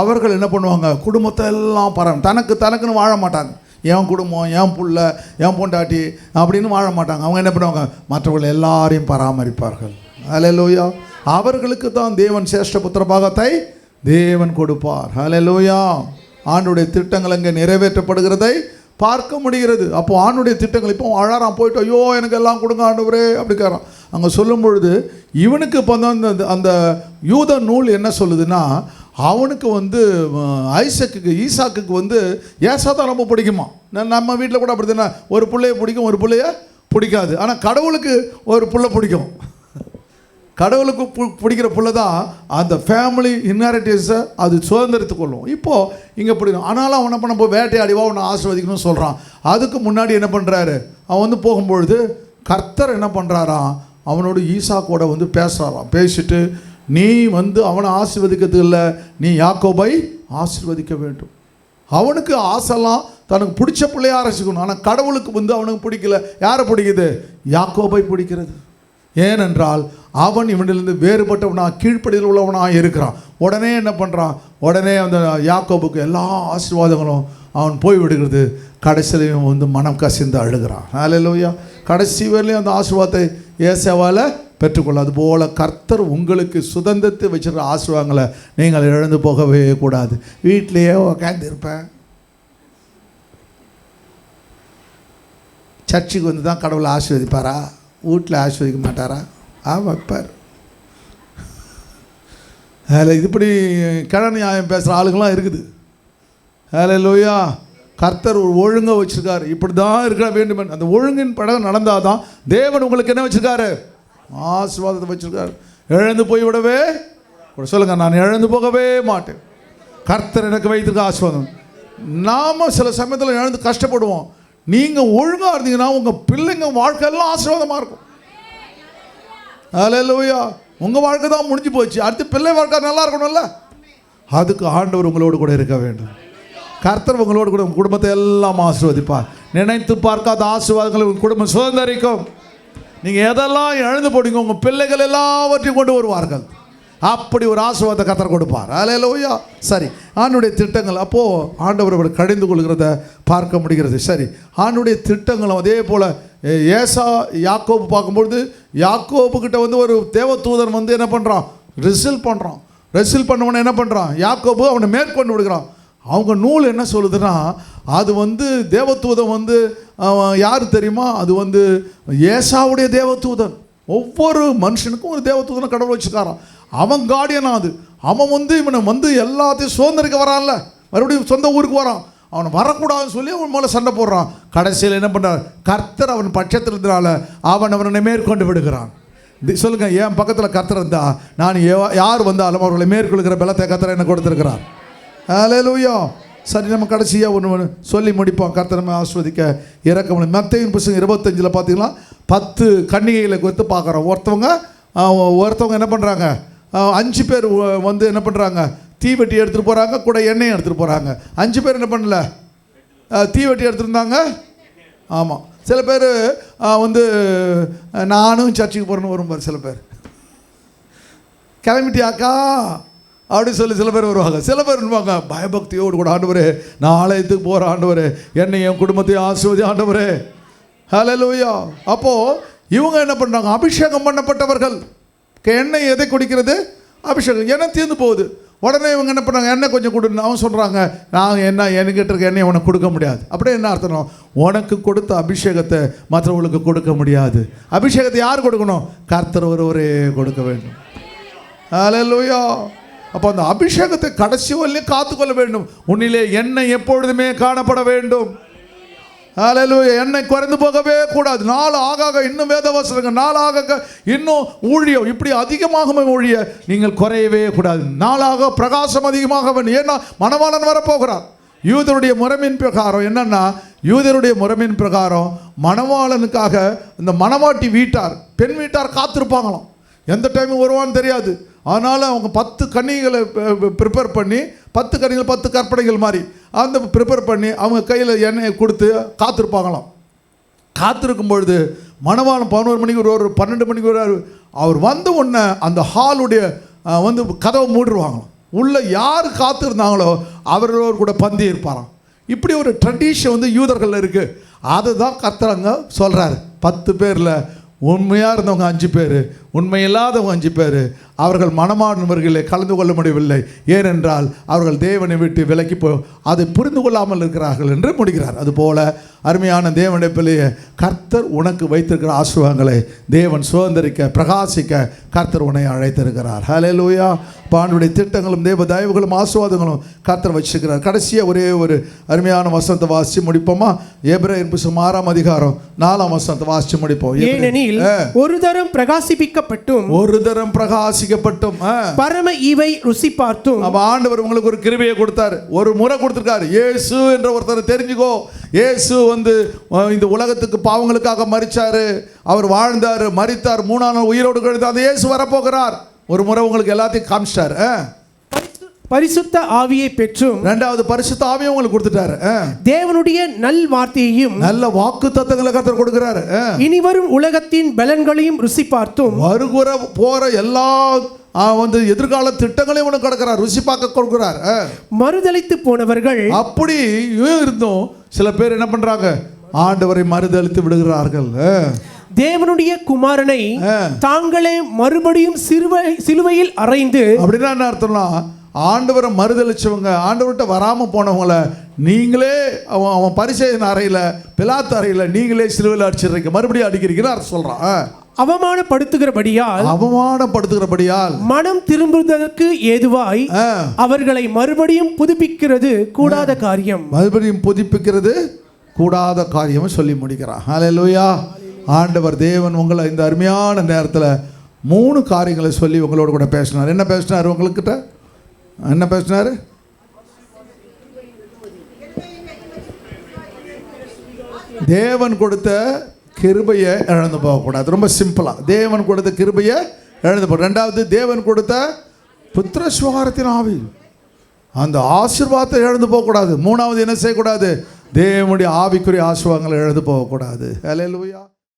அவர்கள் என்ன பண்ணுவாங்க, குடும்பத்தை எல்லாம் தனக்குன்னு வாழ மாட்டாங்க. என் குடும்பம், என் புள்ள, என் பொண்டாட்டி அப்படின்னு வாழ மாட்டாங்க. அவங்க என்ன பண்ணுவாங்க, மற்றவர்கள் எல்லாரையும் பராமரிப்பார்கள். ஹல்லேலூயா. அவர்களுக்கு தான் தேவன் சேஷ்ட புத்திர பாகத்தை தேவன் கொடுப்பார். ஹல்லேலூயா. ஆண்டுடைய திட்டங்கள் அங்கே நிறைவேற்றப்படுகிறதை பார்க்க முடிகிறது. அப்போ ஆண்டுடைய திட்டங்கள் இப்போ அழறான், போயிட்டு ஐயோ எனக்கு எல்லாம் கொடுங்க ஆண்டவரே அப்படிங்கிறான். அங்கே சொல்லும் பொழுது இவனுக்கு இப்போ அந்த அந்த யூத நூல் என்ன சொல்லுதுன்னா, அவனுக்கு வந்து ஈசாக்குக்கு வந்து ஏசா தான் ரொம்ப பிடிக்குமா. நம்ம வீட்டில் கூட அப்படி தானே, ஒரு பிள்ளைய பிடிக்கும், ஒரு பிள்ளைய பிடிக்காது. ஆனால் கடவுளுக்கு ஒரு பிள்ளை பிடிக்கும். கடவுளுக்கு பிடிக்கிற பிள்ளை தான் அந்த ஃபேமிலி இன்ஹெரிட்டன்ஸை அது சுதந்திரத்து கொள்ளும். இப்போது இங்கே பிடிக்கும். ஆனாலும் அவன் என்ன பண்ண, போய் வேட்டையாடிவா அவனை ஆசீர்வதிக்கணும்னு சொல்கிறான். அதுக்கு முன்னாடி என்ன பண்ணுறாரு, அவன் வந்து போகும்பொழுது கர்த்தர் என்ன பண்ணுறாராம், அவனோட ஈசாக்கோட வந்து பேசுகிறாராம். பேசிட்டு, நீ வந்து அவனை ஆசீர்வதிக்கிறது இல்லை, நீ யாக்கோபை ஆசீர்வதிக்க வேண்டும். அவனுக்கு ஆசைலாம் தனக்கு பிடிச்ச பிள்ளைய ஆரம்பிச்சுக்கணும். ஆனால் கடவுளுக்கு வந்து அவனுக்கு பிடிக்கல. யாரை பிடிக்குது? யாக்கோபை பிடிக்கிறது. ஏனென்றால் அவன் இவனிலிருந்து வேறுபட்டவனாக கீழ்ப்படியில் உள்ளவனாக இருக்கிறான். உடனே என்ன பண்ணுறான், உடனே அந்த யாக்கோபுக்கு எல்லா ஆசீர்வாதங்களும் அவன் போய் விடுகிறது. கடைசியிலையும் வந்து மனம் கசிந்து அழுகிறான். ஹல்லேலூயா. கடைசி வரையிலையும் அந்த ஆசீர்வாதத்தை ஏசாவால் பெற்றுக்கொள்ள. அதுபோல் கர்த்தர் உங்களுக்கு சுதந்திரத்தை வச்சுருக்கிற ஆசீர்வாதங்களை நீங்கள் இழந்து போகவே கூடாது. வீட்டிலையே உட்காந்து இருப்பேன், சர்ச்சுக்கு வந்து தான் கடவுளை ஆசீர்வதிப்பாரா? வீட்டில் ஆசீர்வதிக்க மாட்டாரா? வைப்பார். அதில் இப்படி கிழ நியாயம் பேசுகிற ஆளுங்களாம் இருக்குது. ஹல்லேலூயா. கர்த்தர் ஒரு ஒழுங்காக வச்சுருக்காரு. இப்படி தான் இருக்க வேண்டும். அந்த ஒழுங்கின் படம் நடந்தால் தான் தேவன் உங்களுக்கு என்ன வச்சுருக்காரு, ஆசீர்வாதத்தை வச்சுருக்காரு. இழந்து போய் விடவே சொல்லுங்கள், நான் இழந்து போகவே மாட்டேன். கர்த்தர் எனக்கு வைத்திருக்க ஆசீர்வாதம். நாம் சில சமயத்தில் இழந்து கஷ்டப்படுவோம். நீங்கள் ஒழுங்காக இருந்தீங்கன்னா உங்கள் பிள்ளைங்க வாழ்க்கையெல்லாம் ஆசீர்வாதமாக இருக்கும். ஹல்லேலூயா. உங்கள் வாழ்க்கை தான் முடிஞ்சு போச்சு, அடுத்து பிள்ளை வாழ்க்கை நல்லா இருக்கணும்ல. அதுக்கு ஆண்டவர் உங்களோடு கூட இருக்க வேண்டும். கர்த்தர் உங்களோடு கூட குடும்பத்தை எல்லாம் ஆசீர்வதிப்பார். நினைத்து பார்க்காத ஆசீர்வாதங்களை உங்கள் குடும்பம் சுதந்திரிக்கும். நீங்கள் எதெல்லாம் இழந்து போடுங்க, உங்கள் பிள்ளைகள் எல்லாவற்றையும் கொண்டு வருவார்கள். அப்படி ஒரு ஆசீர்வாதத்தை கர்த்தர் கொடுப்பார். ஹல்லேலூயா. சரி, ஆண்டுடைய திட்டங்கள் அப்போது ஆண்டவர் அவர் கடிந்து கொள்கிறத பார்க்க முடிகிறது. சரி, ஆண்டுடைய திட்டங்களும் அதே போல் ஏசா யாக்கோபு பார்க்கும்பொழுது யாக்கோபுக்கிட்ட வந்து ஒரு தேவதூதன் வந்து என்ன பண்ணுறான், ரிசீல் பண்ணுறான். ரிசீல் பண்ணவனை என்ன பண்ணுறான், யாக்கோபு அவனை மேற்கொண்டு விடுகிறான். அவங்க நூல் என்ன சொல்லுதுன்னா, அது வந்து தேவதூதன் வந்து யார் தெரியுமா, அது வந்து ஏசாவுடைய தேவதூதன். ஒவ்வொரு மனுஷனுக்கும் ஒரு தேவதூதனை கடவுள் வச்சுக்காரான். அவன் கார்டியனா, அது அவன் வந்து இவனை வந்து எல்லாத்தையும் சுதந்திரிக்க வரான்ல, மறுபடியும் சொந்த ஊருக்கு வரான். அவனை வரக்கூடாதுன்னு சொல்லி அவன் மேலே சண்டை போடுறான். கடைசியில் என்ன பண்ணுறான், கர்த்தர் அவன் பட்சத்தில் இருந்தனால அவனை மேற்கொண்டு விடுகிறான். சொல்லுங்கள், என் பக்கத்தில் கர்த்தர் இருந்தா நான் யார் வந்தாலும் அவர்களை மேற்கொள்கிற பலத்தை கர்த்தர் என்ன கொடுத்துருக்கிறார். ஹல்லேலூயா. சரி, நம்ம கடைசியாக ஒன்று சொல்லி முடிப்போம். கர்த்தர் நம்ம ஆஸ்வதிக்க இறக்க முடியும். மத்தேயு புத்தகம் 25 பார்த்தீங்கன்னா 10 கன்னிகைகளை குறித்து பார்க்குறோம். ஒருத்தவங்க என்ன பண்ணுறாங்க, 5 பேர் வந்து என்ன பண்ணுறாங்க, தீவெட்டி எடுத்துகிட்டு போகிறாங்க, கூட எண்ணெயை எடுத்துகிட்டு போகிறாங்க. 5 பேர் என்ன பண்ணல, தீவெட்டி எடுத்துருந்தாங்க. ஆமாம், சில பேர் வந்து நானும் சர்ச்சுக்கு போகிறேன்னு வரும்பார். சில பேர் கிளம்பிட்டியாக்கா அப்படி சொல்லி சில பேர் வருவாங்க. சில பேர் வருவாங்க பயபக்தியோடு கூட, ஆண்டவரே நான் ஆலயத்துக்கு போகிற ஆண்டவரே, என்னை என் குடும்பத்தையும் ஆசீர்வதி ஆண்டவரே, ஹல்லேலூயா. அப்போது இவங்க என்ன பண்ணுறாங்க? அபிஷேகம் பண்ணப்பட்டவர்கள். எண்ணெய் எதை குடிக்கிறது? அபிஷேகம். எண்ணெய் தீர்ந்து போகுது. உடனே இவங்க என்ன பண்ணாங்க? எண்ணெய் கொஞ்சம் கொடுன்னு அவன் சொல்கிறாங்க, நான் என்ன என்கிட்ட இருக்க எண்ணெய் உனக்கு கொடுக்க முடியாது. அப்படியே என்ன அர்த்தம்? உனக்கு கொடுத்த அபிஷேகத்தை மற்றவங்களுக்கு கொடுக்க முடியாது. அபிஷேகத்தை யார் கொடுக்கணும்? கர்த்தர் ஒருவரே கொடுக்க வேண்டும். ஹல்லேலூயா. அப்போ அந்த அபிஷேகத்தை கடைசி வரையிலும் காத்துக்கொள்ள வேண்டும். உன்னிலே எண்ணெய் எப்பொழுதுமே காணப்பட வேண்டும். ஹல்லேலூயா. எண்ணெய் குறைந்து போகவே கூடாது. நாள் ஆக இன்னும் வேதவசனங்கள், நாள் ஆக இன்னும் ஊழியம் இப்படி அதிகமாக ஊழிய நீங்கள் குறையவே கூடாது. நாளாக பிரகாசம் அதிகமாக வேண்டும். ஏன்னா மணவாளன் வரப்போகிறார். யூதருடைய முறைமையின் பிரகாரம் என்னன்னா, யூதருடைய முறைமையின் பிரகாரம் மணவாளனுக்காக இந்த மணவாட்டி வீட்டார், பெண் வீட்டார் காத்திருப்பாங்களாம். எந்த டைமும் வருவான்னு தெரியாது. அதனால் அவங்க 10 கன்னிகளை ப்ரிப்பேர் பண்ணி, 10 கன்னிகள் 10 கற்பனைகள் மாதிரி அந்த ப்ரிப்பேர் பண்ணி அவங்க கையில் எண்ணெயை கொடுத்து காத்திருப்பாங்களாம். காத்திருக்கும் பொழுது மணவாளன் 11 மணிக்கு வருவார், 12 மணிக்கு வருவார். அவர் வந்த உடனே அந்த ஹாலுடைய கதவை மூடிடுவாங்களாம். உள்ளே யார் காத்திருந்தாங்களோ அவர்களோடு கூட பந்தி இருப்பாராம். இப்படி ஒரு ட்ரெடிஷன் யூதர்களில் இருக்குது. அதை தான் கர்த்தர் சொல்கிறார். 10 பேரில் உண்மையாக இருந்தவங்க 5 பேர், உண்மை இல்லாதவங்க 5 பேர். அவர்கள் மணமானவர்களை கலந்து கொள்ள முடியவில்லை. ஏனென்றால் அவர்கள் தேவனை விட்டு விலக்கி அதை புரிந்து கொள்ளாமல் இருக்கிறார்கள் என்று முடிக்கிறார். அதுபோல அருமையான தேவனுடைய பிள்ளையை, கர்த்தர் உனக்கு வைத்திருக்கிற ஆசீர்வாதங்களை தேவன் சுதந்திரிக்க பிரகாசிக்க கர்த்தர் உன்னை அழைத்திருக்கிறார். ஹல்லேலூயா. ஆண்டவருடைய திட்டங்களும் தேவ தயவுகளும் ஆசீர்வாதங்களும் கர்த்தர் வச்சிருக்கிறார். கடைசியாக ஒரே ஒரு அருமையான வசனத்தை வாசித்து முடிப்போமா? எபிரேயர் புத்தகம் 6ஆம் அதிகாரம் 4ஆம் வசனத்தை வாசித்து முடிப்போம். ஏனெனில் ஒரு தரம் பிரகாசிப்பிக்கப்பட்டும், ஒரு தரம் பிரகாசிக்கப்பட்டும், பரம ஈவை ருசி பார்த்தும். அப்ப ஆண்டவர் உங்களுக்கு ஒரு கிருபையை கொடுத்தாரு, ஒரு முறை கொடுத்திருக்காரு. இயேசு என்ற ஒருத்தரை தெரிஞ்சுக்கோ. இயேசு இந்த உலகத்துக்கு பாவங்களுக்காக மரிச்சாரு, அவர் வாழ்ந்தாரு, மரித்தார், 3ஆம் நாள் உயிரோடு எழுந்தார். அந்த இயேசு வரப்போகிறார். ஒரு முறை உங்களுக்கு எல்லாத்தையும் காமிச்சிட்டாரு. பரிசுத்த ஆவியை பெற்றும், 2வது பரிசுத்த ஆவியை உங்களுக்கு கொடுத்துட்டாரு. தேவனுடைய நல் வார்த்தையையும் நல்ல வாக்கு தத்தங்களை கர்த்தர் கொடுக்கிறாரு. இனிவரும் உலகத்தின் பலன்களையும் ருசி பார்த்தும், வருகிற போற எல்லா எதிர்கால திட்டங்களையும் உனக்கு கொடுக்கிறார், ருசி பார்க்க கொடுக்கிறார். மறுதலித்து போனவர்கள் அப்படி இருந்தும் சில பேர் என்ன பண்றாங்க? ஆண்டவரை மறுதலித்து விடுகிறார்கள். தேவனுடைய குமாரனை தாங்களே மறுபடியும் சிலுவையில் அறைந்து. அப்படின்னா என்ன அர்த்தம்னா, ஆண்டவரை மறுதளிச்சவங்க, ஆண்டவர்கிட்ட வராமல் போனவங்கள நீங்களே அவன் பரிசேயன் அறையில், பிலாத்து அறையில் நீங்களே சிலுவையில் அடிச்சிடுறீங்க, மறுபடியும் அடிக்கிறீங்கன்னு சொல்கிறான். அவமானப்படுத்துகிறபடியால் மனம் திரும்புவதற்கு ஏதுவாய் அவர்களை மறுபடியும் புதுப்பிக்கிறது கூடாத காரியம். மறுபடியும் புதுப்பிக்கிறது கூடாத காரியம் சொல்லி முடிக்கிறான். ஹல்லேலூயா. ஆண்டவர் தேவன் உங்களை இந்த அருமையான நேரத்தில் 3 காரியங்களை சொல்லி உங்களோட கூட பேசினார். என்ன பேசினார்? உங்கள்கிட்ட என்ன பேசினார்? தேவன் கொடுத்த கிருபையை இழந்து போகக்கூடாது. ரொம்ப சிம்பிளாக, தேவன் கொடுத்த கிருபையை இழந்து போக. 2வது, தேவன் கொடுத்த புத்திர சுவாரத்தின் ஆவி, அந்த ஆசீர்வாதத்தை இழந்து போகக்கூடாது. 3வது என்ன செய்யக்கூடாது? தேவனுடைய ஆவிக்குரிய ஆசீர்வாதங்களை இழந்து போகக்கூடாது. ஹல்லேலூயா.